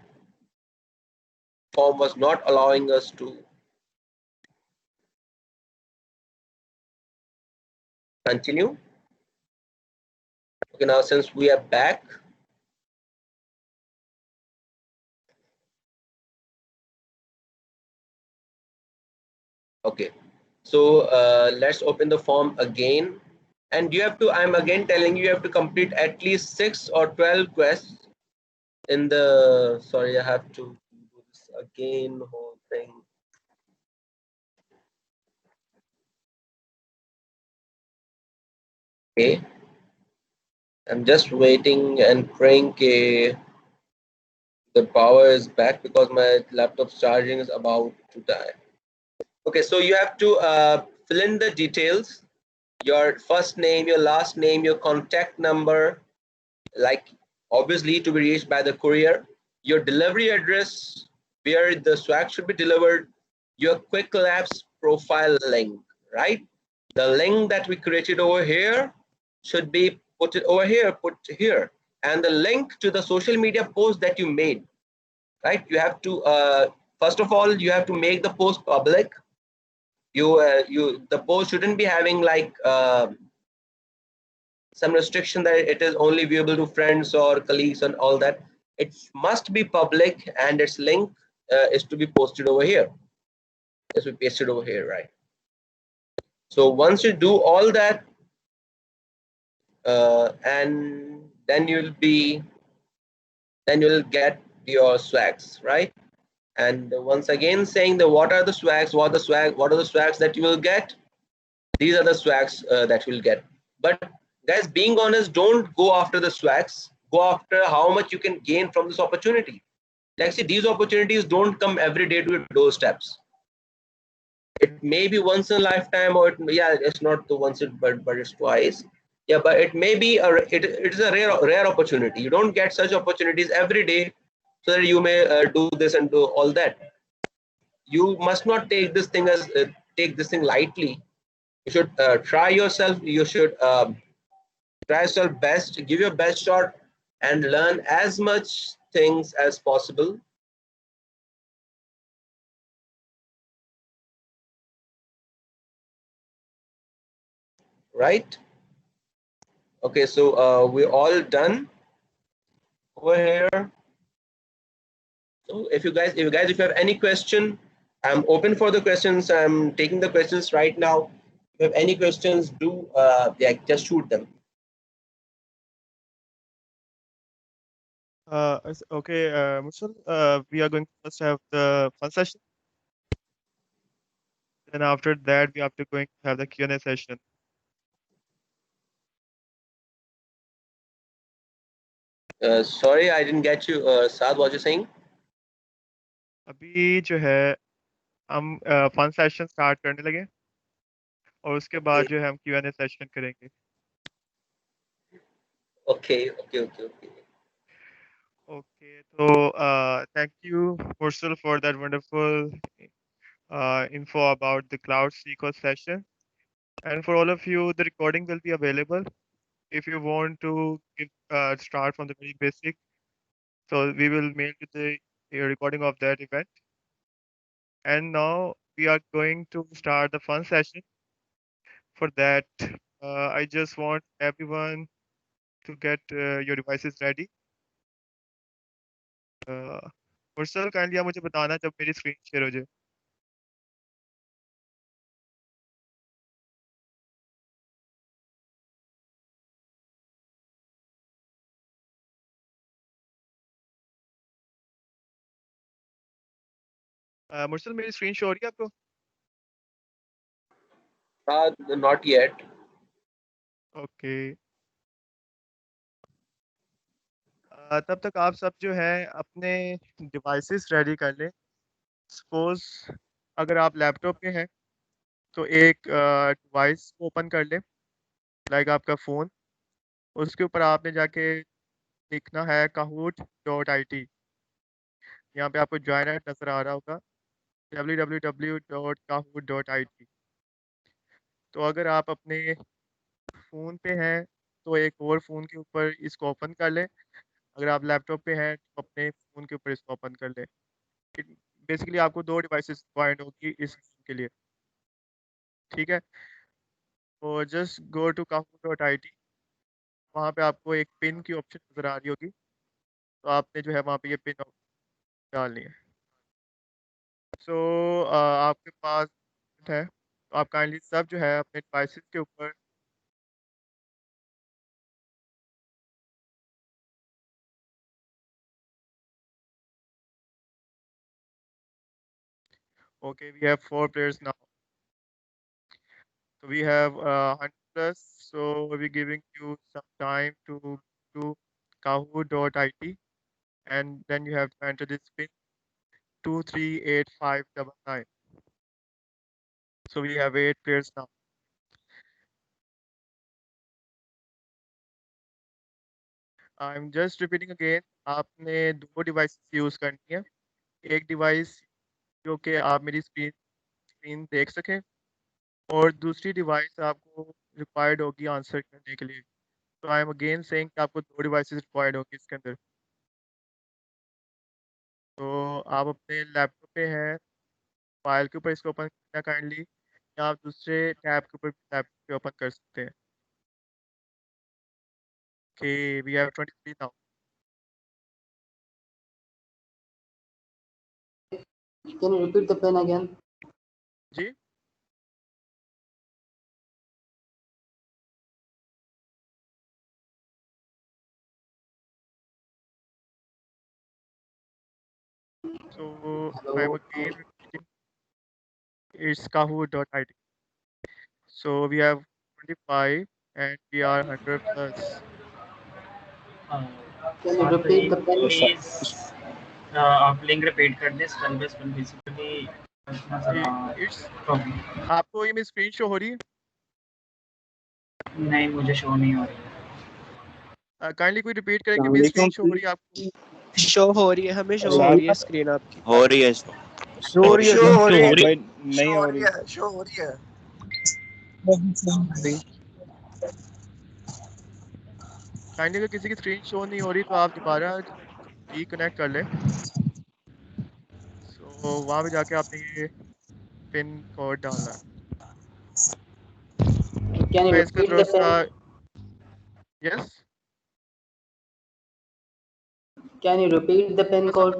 form was not allowing us to continue. Okay, now since we are back, okay, so let's open the form again, and you have to, I'm again telling you, you have to complete at least 6 or 12 quests in the, sorry, I have to do this again, whole thing. Okay, I'm just waiting and praying the power is back because my laptop's charging is about to die. Okay, so you have to fill in the details, your first name, your last name, your contact number, like obviously to be reached by the courier, your delivery address, where the swag should be delivered, your Qwiklabs profile link, right? The link that we created over here should be put it over here, put here, and the link to the social media post that you made, right? You have to first of all you have to make the post public. The post shouldn't be having like some restriction that it is only viewable to friends or colleagues and all that. It must be public, and its link is to be posted over here. Is to be pasted over here, right? So once you do all that, and then you'll get your swags, right? And once again saying the what are the swags, what are the swags that you will get? These are the swags that you'll get. But guys, being honest, don't go after the swags. Go after how much you can gain from this opportunity. Like, see, these opportunities don't come every day to your doorsteps. It may be once in a lifetime, or it's not the once, but it's twice. Yeah, but it may be it is a rare opportunity. You don't get such opportunities every day, so that you may do this and do all that. You must not take this thing as take this thing lightly. You should try yourself. You should try yourself best, give your best shot, and learn as much things as possible. Right? Okay, so we're all done over here. So if you have any question, I'm open for the questions. I'm taking the questions right now. If you have any questions, do just shoot them. Okay, Mursal, we are going to first have the fun session. Then after that, we have to going to have the Q&A session. Sorry, I didn't get you, Saad. What you're saying? अभी जो है हम fun session start करने लगे और उसके बाद जो है हम Q&A सेशन करेंगे. Okay. Okay, so thank you, Mursal, for that wonderful info about the Cloud Seekho session. And for all of you, the recording will be available if you want to start from the very basic. So we will mail you the recording of that event. And now we are going to start the fun session. For that, I just want everyone to get your devices ready. Mursal, kindly आप मुझे बताना जब मेरी screen share हो जाए. मुर्सल मेरी screen show हो रही है आपको? Not yet. ओके. तब तक आप सब जो है अपने डिवाइसेस रेडी कर लें. सपोज अगर आप लैपटॉप पे हैं तो एक डिवाइस ओपन कर लें, लाइक आपका फ़ोन. उसके ऊपर आपने जाके लिखना है kahoot.it. यहाँ पे आपको ज्वाइन एट नज़र आ रहा होगा, www.kahoot.it. तो अगर आप अपने फ़ोन पे हैं तो एक और फ़ोन के ऊपर इसको ओपन कर लें. अगर आप लैपटॉप पे हैं तो अपने फ़ोन के ऊपर इसको ओपन कर लें. बेसिकली आपको 2 डिवाइसेस रिक्वायर्ड होगी इस के लिए. ठीक है, तो जस्ट गो टू kahoot.it. वहाँ पे आपको एक पिन की ऑप्शन नज़र आ रही होगी, तो आपने जो है वहाँ पे ये पिन डालनी है. सो आपके पास है तो आप काइंडली सब जो है अपने डिवाइसेस के ऊपर Okay, we have 4 players now. So we have 100 plus. So we'll be giving you some time to do kahoot.it, and then you have to enter this pin 238599. So we have 8 players now. I'm just repeating again. आपने 2 devices use करनी है। एक device जो कि आप मेरी screen देख सकें, और दूसरी डिवाइस आपको रिक्वायर्ड होगी आंसर करने के लिए। तो आई एम अगेन सेइंग कि आपको 2 डिवाइसेस रिक्वायर्ड होगी इसके अंदर। तो आप अपने लैपटॉप पे हैं, फाइल के ऊपर इसको ओपन करना काइंडली, या आप दूसरे टैब के ऊपर लैपटॉप पे ओपन कर सकते हैं। Okay, we have 23 now. Can you repeat the pen again? जी? So I am again repeating, it's kahoot.it. So we have 25 and we are 100 plus. Can you repeat the pen? Please आप link repeat कर दें spell bye spell basically It's problem आपको ये मेरी screen show हो रही है? नहीं मुझे शो नहीं हो रही काइंडली कोई रिपीट करेंगे, मेरी स्क्रीन शो हो रही है आपको? शो हो रही है, हमें शो हो रही है स्क्रीन आपकी। हो रही है शो हो रही है, शो हो रही है, नहीं हो रही है, शो हो रही है। काइंडली अगर किसी की स्क्रीन शो नहीं हो रही तो आप दोबारा रिकनेक्ट कर लें। सो वहाँ पे जाके आपने ये पिन कोड डालना है। Can you मैं इसका repeat थोड़ा the सा pen? Yes Can you repeat the pin code?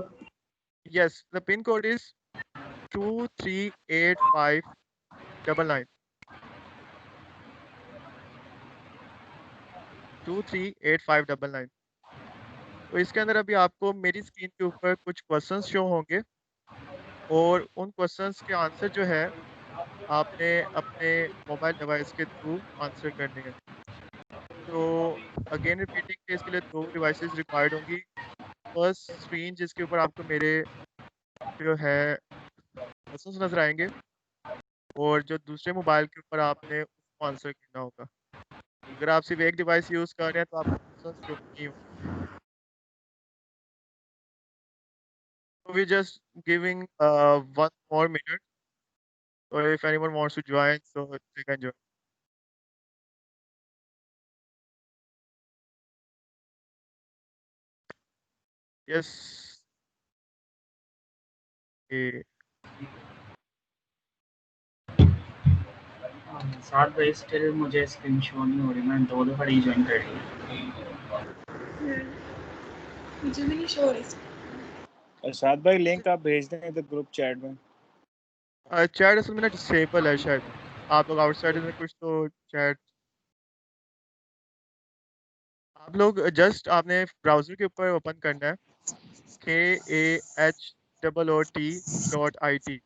Yes the pin code is 238599 238599। तो इसके अंदर अभी आपको मेरी स्क्रीन के ऊपर कुछ क्वेश्चंस शो होंगे, और उन क्वेश्चंस के आंसर जो है आपने अपने मोबाइल डिवाइस के थ्रू आंसर करने हैं। तो अगेन रिपीटिंग के इसके लिए 2 डिवाइसेस रिक्वायर्ड होंगी। फर्स्ट स्क्रीन जिसके ऊपर आपको मेरे जो है क्वेश्चंस नजर आएंगे, और जो दूसरे मोबाइल के ऊपर आपने उसको आंसर करना होगा। अगर आप सिर्फ एक डिवाइस यूज कर रहे हैं तो आपको क्वेश्चंस शो नहीं होंगे। So we're just giving 1 more minute, or if anyone wants to join, so they can join. Yes. Okay. साथ भाई स्टिल मुझे स्क्रीन शो नहीं हो रही मैं 2 दफा रीजॉइन कर ली मुझे भी नहीं शो हो रही। अरशाद भाई लिंक आप भेज दें इधर ग्रुप चैट में। चैट असल में ना डिसेबल है शायद। आप लोग आउटसाइड में कुछ तो चैट, आप लोग जस्ट आपने ब्राउजर के ऊपर ओपन करना है KAHOOT.IT,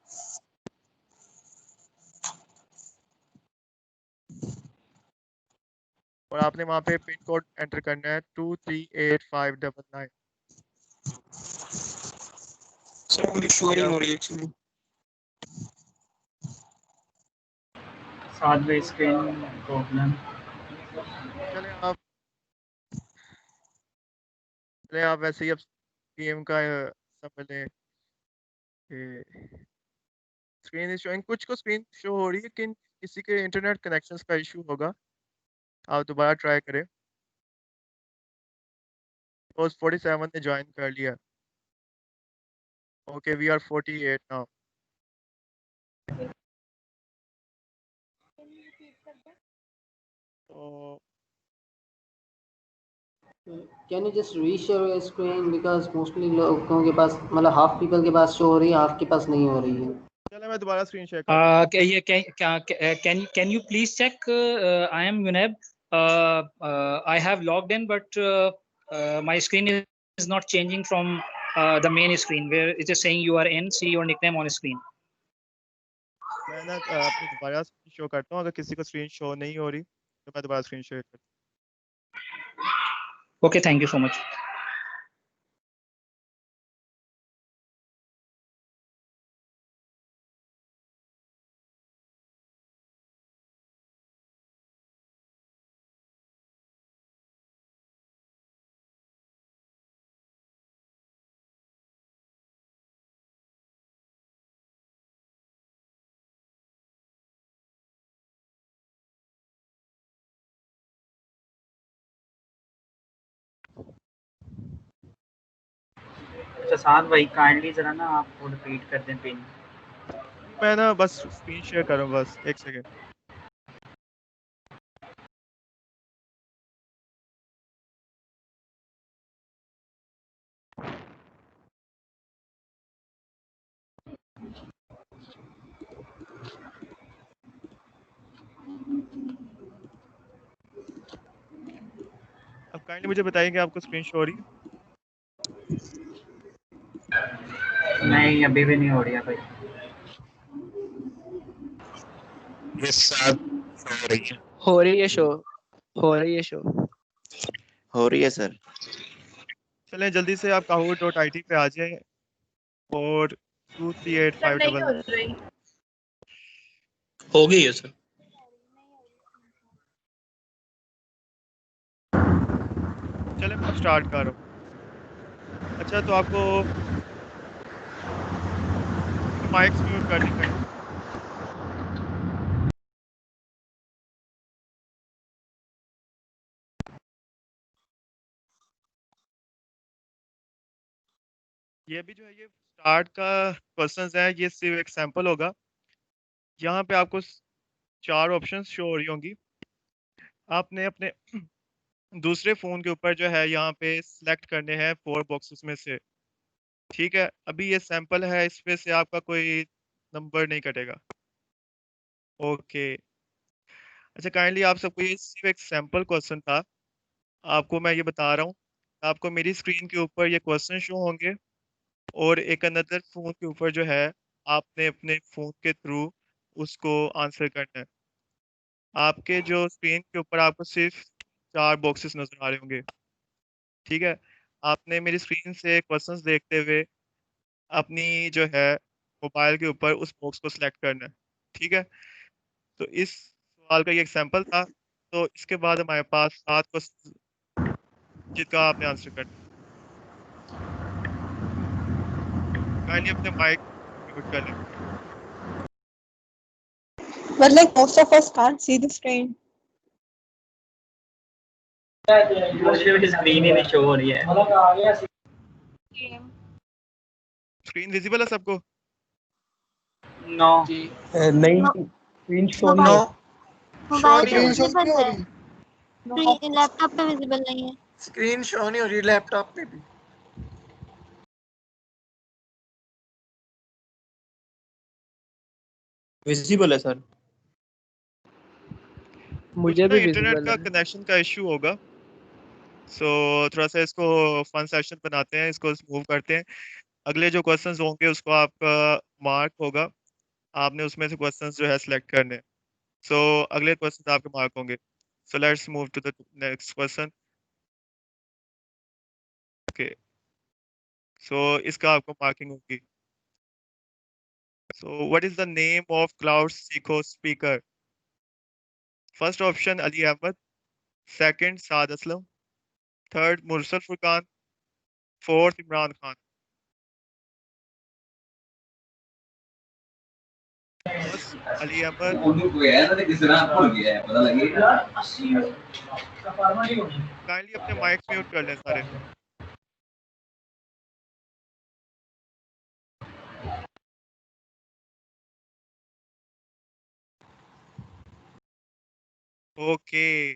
और आपने वहाँ पे पिन कोड एंटर करना है 238599। सर मुझे शो नहीं हो रही एक्चुअली। साथ भाई स्क्रीन प्रॉब्लम चले आप वैसे ही अब गेम का समझ लें। स्क्रीन इज शोइंग, कुछ को स्क्रीन शो हो रही है, लेकिन किसी के इंटरनेट कनेक्शंस का इशू होगा। आप दोबारा ट्राई करें। रोज 47 ने ज्वाइन कर लिया। Okay, we are 48 now. तो Can you just reshare your screen because mostly लोगों के पास मतलब half people के पास शो हो रही है, half के पास नहीं हो रही है। चलो मैं दोबारा स्क्रीन शेयर करता हूं। Can you please check? I am Yuneb. I have logged in, but my screen is not changing from the main screen where it is saying you are in. See your nickname on screen. मैं ना अपनी दोबारा screen show करता हूँ, अगर किसी को screen show नहीं हो रही तो मैं दोबारा स्क्रीन शेयर करता Okay, thank you so much. अच्छा साथ भाई काइंडली जरा ना आप वो रिपीट कर दें पिन। हूँ। मैं ना बस स्क्रीन शेयर कर रहा हूँ, बस एक सेकेंड। अब काइंडली मुझे बताइए कि आपको स्क्रीन शो हो रही है? नहीं अभी भी नहीं हो रही है भाई। ये साथ हो रही है। हो रही है शो, हो रही है शो। हो रही है सर। चलें जल्दी से आप kahoot.it पे आ जाएं और 238 नहीं हो 599 रही। हो गई है सर। चलें मैं स्टार्ट कर रहा हूँ। अच्छा तो आपको माइक्स म्यूट करनी पड़ेगी। ये भी जो है ये स्टार्ट का क्वेश्चंस है, ये सिर्फ एक सैंपल होगा। यहाँ पे आपको 4 ऑप्शंस शो हो रही होंगी। आपने अपने दूसरे फ़ोन के ऊपर जो है यहाँ पे सिलेक्ट करने हैं 4 बॉक्सेस में से। ठीक है, अभी ये सैंपल है, इसमें से आपका कोई नंबर नहीं कटेगा। ओके। अच्छा काइंडली आप सबको ये सिर्फ एक सैंपल क्वेश्चन था, आपको मैं ये बता रहा हूँ। आपको मेरी स्क्रीन के ऊपर ये क्वेश्चन शो होंगे और एक अनदर फ़ोन के ऊपर जो है आपने अपने फ़ोन के थ्रू उसको आंसर करना है। आपके जो स्क्रीन के ऊपर आपको सिर्फ 4 बॉक्सेस नज़र आ रहे होंगे। ठीक है, आपने मेरी स्क्रीन से क्वेश्चंस देखते हुए अपनी जो है मोबाइल के ऊपर उस बॉक्स को सिलेक्ट करना है। ठीक है, तो इस सवाल का ये एग्जांपल था। तो इसके बाद हमारे पास 7 क्वेश्चन जिसका आपने आंसर करना है। काइंडली अपने माइक म्यूट कर लें। But like most of us can't see the screen. Screen ही नहीं शो हो रही है। स्क्रीन विजिबल है सबको? नो नहीं स्क्रीन शो नहीं No. हो मोबाइल पे Screen show विजिबल नहीं हो है, रही। लैपटॉप पे विजिबल नहीं है। स्क्रीन शो नहीं हो रही लैपटॉप पे भी। विजिबल है सर। कुछ मुझे ना भी इंटरनेट विजिबल का है। कनेक्शन का इश्यू होगा। सो थोड़ा सा इसको फन सेशन बनाते हैं, इसको मूव करते हैं। अगले जो क्वेश्चंस होंगे उसको आपका मार्क होगा, आपने उसमें से क्वेश्चंस जो है सिलेक्ट करने हैं। सो अगले क्वेश्चन आपके मार्क होंगे। So let's move to the next question. Okay, so इसका आपको मार्किंग होगी। So what is the name of cloud Seekho speaker? First option Ali Ahmed, second Saad Aslam, third Mursal Furqan, fourth Imran Khan. First Ali Ahmed, kindly अपने माइक म्यूट कर लें सारे। ओके,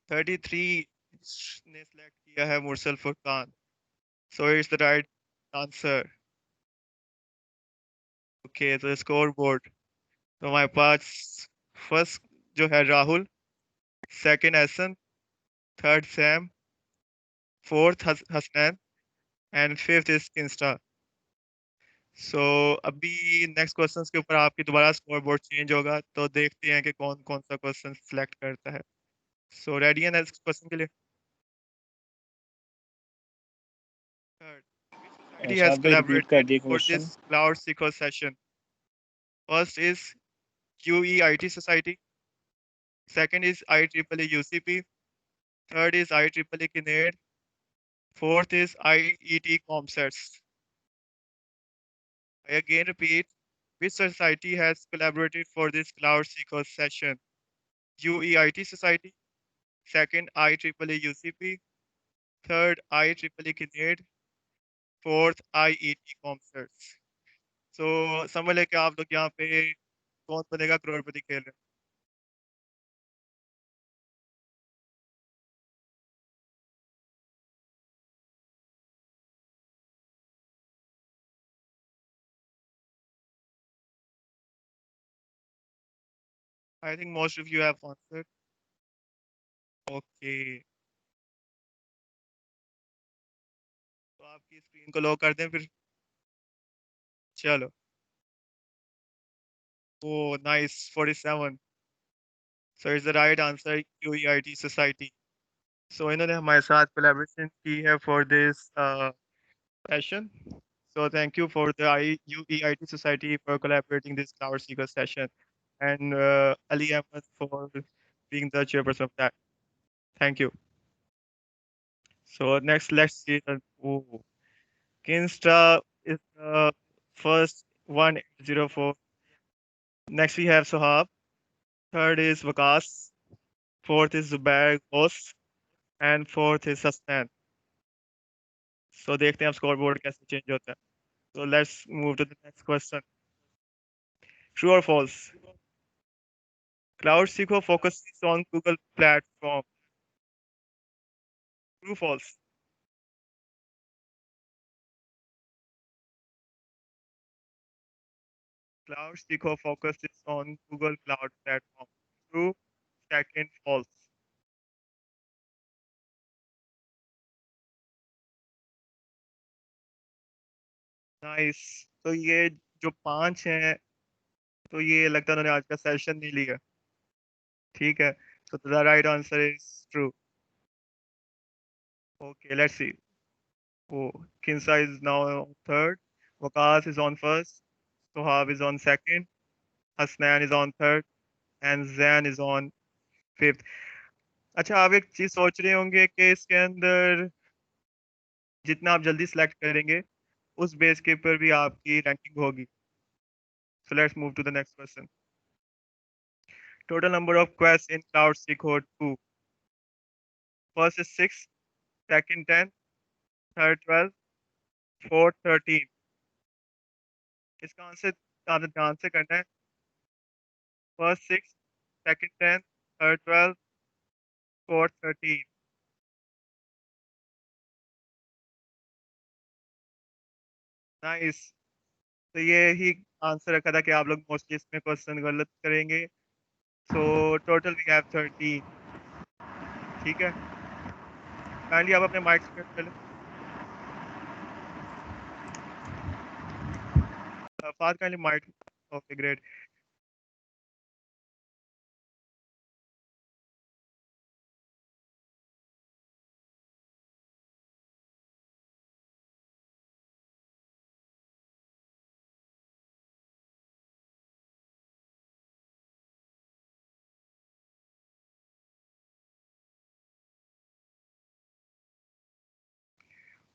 33 ने सिलेक्ट किया है Mursal Furqan. So it's the right answer. Okay, तो स्कोर बोर्ड तो हमारे पास फर्स्ट जो है Rahul, second Ehsan, third Sam, fourth Hasnain and fifth is किंस्टा। सो अभी नेक्स्ट क्वेश्चन के ऊपर आपकी दोबारा स्कोर बोर्ड चेंज होगा, तो देखते हैं कि कौन कौन सा क्वेश्चन सिलेक्ट करता है. सो रेडी है नेक्स्ट क्वेश्चन के लिए? Third, which society has साथ भाई रिपीट कर collaborated दिए for question. this cloud Seekho session? First is QEIT Society. Second is IEEE UCP. Third is IEEE Kinnaid. Fourth is IET ComSets. I again repeat, which society has collaborated for this cloud Seekho session? UEIT Society. Second, IEEE UCP. Third, IEEE Kinnaid. Fourth, IET ComSets. So समझ लेके आप लोग यहाँ पे कौन बनेगा करोड़पति खेल रहे हैं. I think most of you have answered. Okay. तो आपकी स्क्रीन को लॉक कर दें फिर. चलो. Oh, nice. 47. So it's the right answer, QEIT Society. So इन्होंने हमारे साथ collaboration की है for this session. So thank you for the UEIT Society for collaborating this Cloud Seeker session, and Ali Ahmed for being the chairperson of that. Thank you. So next, let's see. Oh, Kinstra is the first 104. Next we have Sohab. Third is Vakas. Fourth is Zubair Ghosh. And fourth is Hasnan. So देखते हैं अब score board कैसे change होता है. So let's move to the next question. True or false? Cloud Seekho focuses on Google platform. True, false? Cloud Seekho focuses on Google Cloud platform. True. Second, false. Nice. तो ये जो 5 हैं, तो ये लगता है उन्होंने आज का सेशन नहीं लिया. ठीक है. So the right answer is true. Okay, let's see. Oh, Kinsa is now on third. Waqas is on first. Sohab is on second. Hasnan is on third. And Zain is on fifth. अच्छा, आप एक चीज सोच रहे होंगे कि इसके अंदर जितना आप जल्दी सिलेक्ट करेंगे उस बेस के ऊपर भी आपकी रैंकिंग होगी. So let's move to the next question. Total number of quests in Cloud Seekho 2. First is 6, second 10, third 12, fourth 13. इसका आंसर आपने ध्यान से करना है. First 6, second 10, third 12, fourth 13. Nice. तो ये ही आंसर रखा था कि आप लोग मोस्टली इसमें क्वेश्चन गलत करेंगे. So total we have 13. ठीक है. काइंडली आप अपने माइक्स म्यूट कर लें. Fast kindly mic. Okay, great.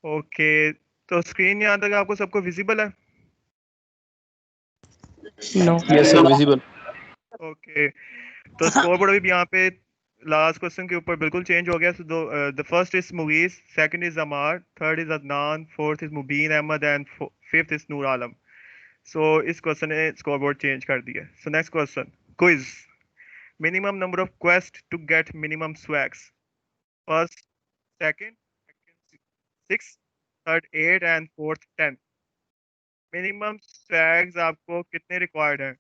Okay, तो स्क्रीन यहाँ तक आपको सबको विजिबल है? No. Yes, sir. Visible. Okay, तो स्कोर बोर्ड अभी यहाँ पे लास्ट क्वेश्चन के ऊपर बिल्कुल चेंज हो गया. So the first is Mughis, second is Amar, third is Adnan, fourth is Mubin Ahmed, and fifth is Noor Alam. So इस क्वेश्चन ने स्कोर बोर्ड चेंज कर दिया. So next question, quiz. Minimum number of quests to get minimum swags. First, second 6, third 8, and fourth 10. Minimum stags आपको कितने required हैं?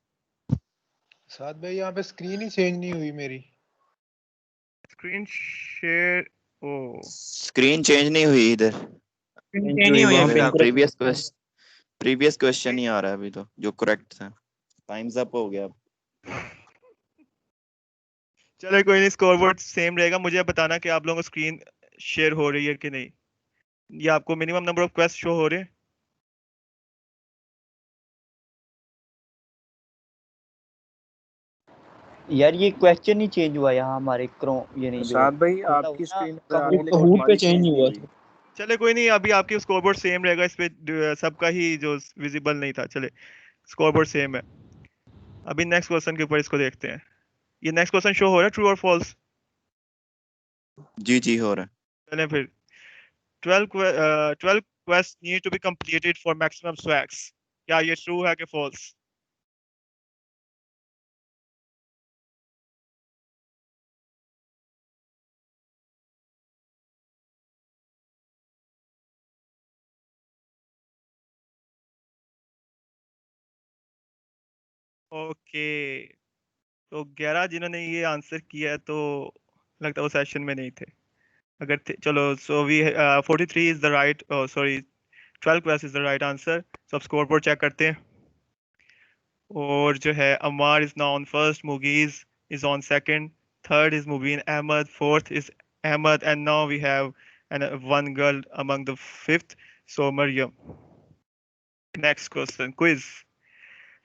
साथ भाई यहाँ पे स्क्रीन ही चेंज नहीं हुई मेरी. Screen share. Oh, screen change नहीं हुई इधर. नहीं हुई है प्रीवियस क्वेश्चन प्रीवियस क्वेश्चन ही आ रहा है अभी तो, जो करेक्ट था। टाइम्स अप हो गया। चलो कोई नहीं, स्कोर बोर्ड सेम रहेगा। मुझे अब बताना कि आप लोगों को स्क्रीन शेयर हो रही है कि नहीं। ये आपको minimum number of quest show हो रहे हैं। यार ये क्वेश्चन ही चेंज हुआ यहाँ हमारे ये नहीं जो साथ भाई खुला आपकी हुआ ना स्क्रीन पे आ रही है लेकिन कहूट पे हमारी चेंज चेंज नहीं नहीं हुआ हुई। चले कोई नहीं, अभी आपकी स्कोर बोर्ड सेम रहेगा। इस पे सबका ही जो विजिबल नहीं था। चले स्कोर बोर्ड सेम है। अभी नेक्स्ट क्वेश्चन के ऊपर इसको देखते हैं। ये नेक्स्ट क्वेश्चन शो हो रहा है, ट्रू और फॉल्स? जी हो रहा है। चलें फिर। 12 quests need to be completed for maximum swags। क्या ये ट्रू है कि फॉल्स? ओके, तो 11 जिन्होंने ये आंसर किया है तो लगता है वो सेशन में नहीं थे। अगर थे, चलो so we 43 is the right, sorry 12 question is the right answer. So अब स्कोर बोर्ड चेक करते हैं। और जो है, Ammar is now on first, Mugees is on second, third is Mubin Ahmed, fourth is Ahmed, and now we have one girl among the fifth, so Maryam. Next question, quiz.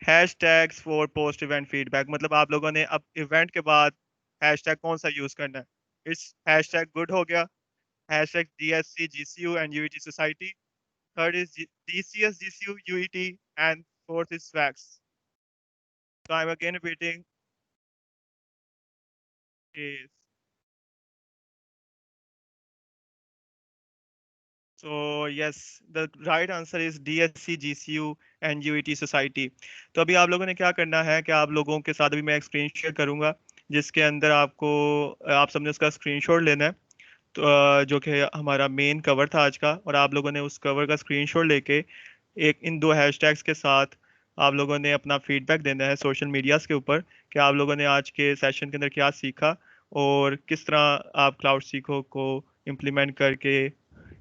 Hashtags for post event feedback, मतलब आप लोगों ने अब event के बाद hashtag कौन सा use करना है। इट्स हैशटैग गुड हो गया, hashtag DSC GCU and UET society, third is DCS GCU UET, and fourth is facts. So I'm again repeating is, so yes, the right answer is DSC GCU and UET society। तो अभी आप लोगों ने क्या करना है कि आप लोगों के साथ अभी मैं एक स्क्रीन शेयर करूंगा, जिसके अंदर आपको आप सबने उसका स्क्रीनशॉट लेना है। तो जो कि हमारा मेन कवर था आज का, और आप लोगों ने उस कवर का स्क्रीनशॉट लेके एक इन दो हैशटैग्स के साथ आप लोगों ने अपना फीडबैक देना है सोशल मीडियाज के ऊपर कि आप लोगों ने आज के सेशन के अंदर क्या सीखा और किस तरह आप क्लाउड सीखो को इम्प्लीमेंट करके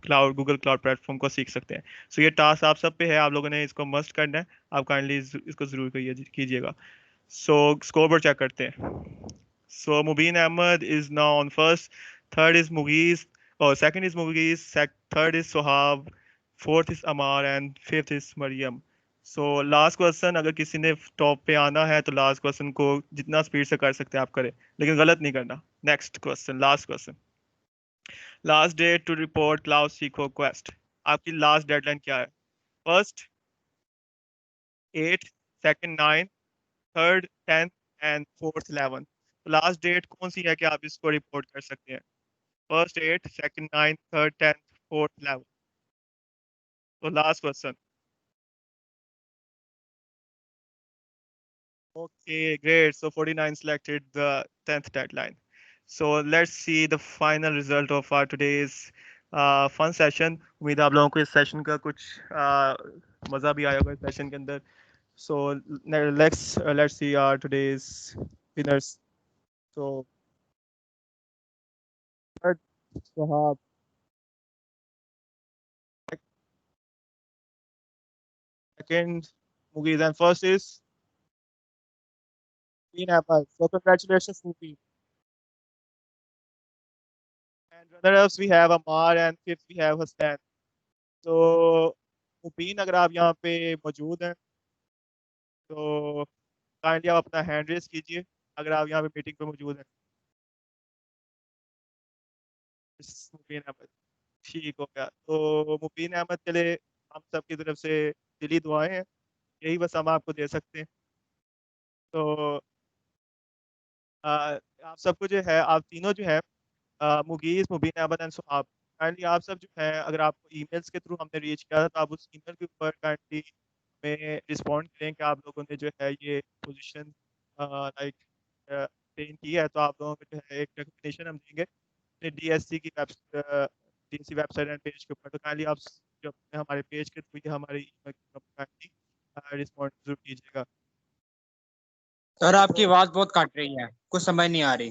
गूगल क्लाउड प्लेटफॉर्म को सीख सकते हैं। सो ये टास्क आप सब पे है, आप लोगों ने इसको मस्ट करना है। आप काइंडली इसको ज़रूर कीजिएगा। सो स्कोर बोर्ड चेक करते हैं। So Mubin Ahmed is now on first, third is Mughis, second is Mughis, third is Sohab, fourth is Amar, and fifth is Mariam. So last question, अगर किसी ने top पे आना है तो last question को जितना स्पीड से कर सकते हैं आप करें, लेकिन गलत नहीं करना। Next question, last question. Last date to report cloud सीखो क्वेस्ट, आपकी लास्ट डेडलाइन क्या है? First 8, second 9, third 10 and fourth 11। Last date कौन सी है कि आप इसको रिपोर्ट कर सकते हैं? First 8, second 9, third 10, fourth 11। तो last question. Okay, great. So 49 selected the 10th deadline. So let's see the final result of our today's fun session. उम्मीद है आप लोगों को इस सेशन का कुछ मज़ा भी आया होगा इस सेशन के अंदर। So let's see our today's winners. So third, Shahab. Second, Mughis, and first is Mubin Ahmed. So congratulations, Mubin. And runner-ups we have Amar, and fifth we have Hassan. तो मुबीन, अगर आप यहाँ पे मौजूद हैं तो काइंडली आप अपना हैंड रेस कीजिए अगर आप यहाँ पे मीटिंग पे मौजूद हैं। मुबीन अहमद, ठीक हो गया। तो मुबीन अहमद के लिए हम सब की तरफ से दिली दुआएं हैं, यही बस हम आपको दे सकते हैं। तो आप सबको जो है, आप तीनों जो है, मुगीस, मुबीन अहमद एंड सुहाब, काइंडली आप सब जो है, अगर आपको ईमेल्स के थ्रू हमने रीच किया था तो आप उस ईमेल के ऊपर काइंडली में रिस्पॉन्ड करें कि आप लोगों ने जो है ये पोजीशन लाइक अटेन की है। तो आप लोगों को जो है एक रिकमेंडेशन हम देंगे अपने DSC की DSC वेबसाइट एंड पेज के ऊपर। तो काइंडली आप जो हमारे पेज के थ्रू हमारे ईमेल के ऊपर काइंडली रिस्पॉन्ड जरूर कीजिएगा। सर आपकी आवाज बहुत कट रही है, कुछ समझ नहीं आ रही।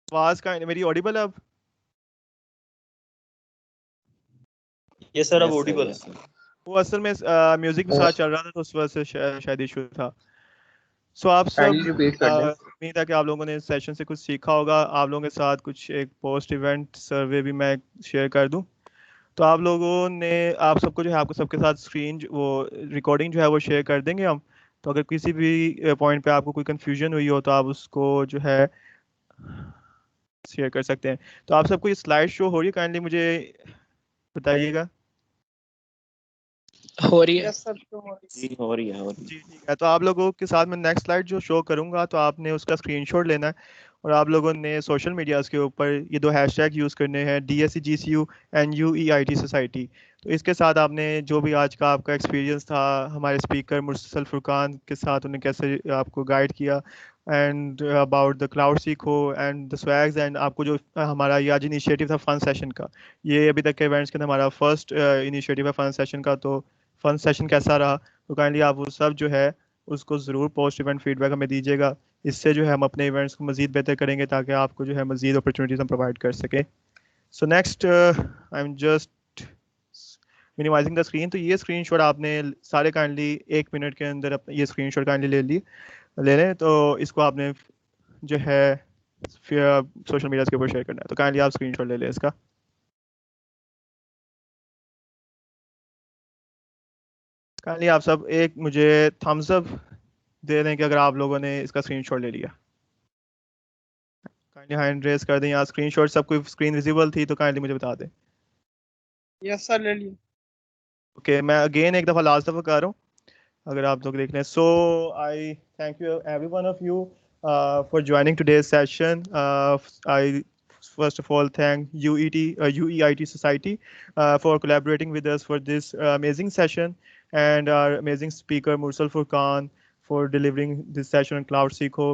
आवाज का मेरी ऑडिबल है अब? ये सर अब ऑडिबल है। वो असल में म्यूजिक के साथ चल रहा था तो उस वजह से शायद इशू था। सो आप सब काइंडली रिपीट कर दें। उम्मीद है कि आप लोगों ने इस सेशन से कुछ सीखा होगा। आप लोगों के साथ कुछ एक पोस्ट इवेंट सर्वे भी मैं शेयर कर दूं। तो आप लोगों ने आप सबको जो है आपको सबके साथ स्क्रीन वो रिकॉर्डिंग जो है वो शेयर कर देंगे हम। तो अगर किसी भी पॉइंट पे आपको कोई कंफ्यूजन हुई हो तो आप उसको जो है शेयर कर सकते हैं। तो आप सबको ये स्लाइड शो हो रही है, काइंडली मुझे बताइएगा। हो रही है। यस सर तो जी हो रही है जी ठीक है। तो आप लोगों के साथ मैं नेक्स्ट स्लाइड जो शो करूंगा तो आपने उसका स्क्रीनशॉट लेना है और आप लोगों ने सोशल मीडियाज के ऊपर ये 2 हैशटैग यूज़ करने हैं, DSC GCU and UEIT society. तो इसके साथ आपने जो भी आज का आपका एक्सपीरियंस था हमारे स्पीकर मुर्सल फुरकान के साथ, उन्हें कैसे आपको गाइड किया एंड अबाउट द क्लाउड सीखो एंड द स्वैग्स, एंड आपको जो हमारा ये आज इनिशिएटिव था फन सेशन का, ये अभी तक के इवेंट्स के अंदर हमारा फर्स्ट इनिशिएटिव है फन सेशन का। तो फन सेशन कैसा रहा तो काइंडली आप वो सब जो है उसको ज़रूर पोस्ट इवेंट फीडबैक हमें दीजिएगा। इससे जो है हम अपने इवेंट्स को मज़ीद बेहतर करेंगे ताकि आपको जो है मज़ीद अपॉर्चुनिटीज़ हम प्रोवाइड कर सकें। So next I am just minimising the screen. तो ये स्क्रीनशॉट आपने सारे काइंडली 1 मिनट के अंदर ये स्क्रीनशॉट काइंडली ले लें। तो इसको आपने जो है फिर सोशल मीडिया के ऊपर शेयर करना है। तो काइंडली आप स्क्रीनशॉट ले लें इसका। काइंडली आप सब एक मुझे थम्स अप दे दें कि अगर आप लोगों ने इसका स्क्रीनशॉट ले लिया। काइंडली हैंड रेज कर दें या स्क्रीनशॉट सबको स्क्रीन विजिबल थी तो काइंडली मुझे बता दें। यस सर ले लिए। ओके मैं अगेन एक दफ़ा लास्ट दफ़ा कर रहा हूँ अगर आप लोग देख लें। So I thank you every one of you for joining today's session. I first of all thank UEIT Society for collaborating with us for this amazing session, and our amazing speaker Mursal Furqan for delivering this session on Cloud Seekho.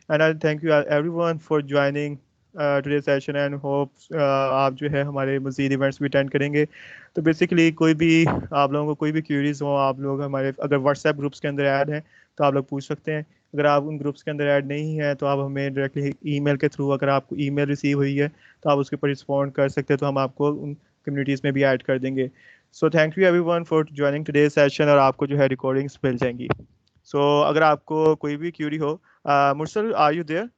And I thank you everyone for joining today's session, and hope आप जो है हमारे मज़ीद events भी attend करेंगे। तो basically कोई भी आप लोगों को कोई भी क्यूरीज हो, आप लोग हमारे अगर व्हाट्सएप ग्रुप्स के अंदर ऐड हैं तो आप लोग पूछ सकते हैं। अगर आप उन ग्रुप्स के अंदर ऐड नहीं है तो आप हमें डायरेक्टली ईमेल के थ्रू, अगर आपको ईमेल रिसीव हुई है तो आप उसके ऊपर रिस्पॉन्ड कर सकते हैं, तो हम आपको उन कम्युनिटीज़ में भी ऐड कर देंगे। So thank you everyone for joining today's session, और आपको जो है रिकॉर्डिंग्स मिल जाएंगी। सो अगर आपको कोई भी क्यूरी हो, Mursal are you there?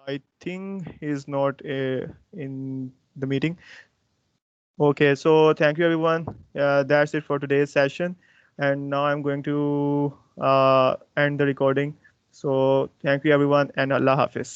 I think he's not in the meeting. Okay, so thank you everyone. That's it for today's session. And now I'm going to end the recording. So thank you everyone and Allah Hafiz.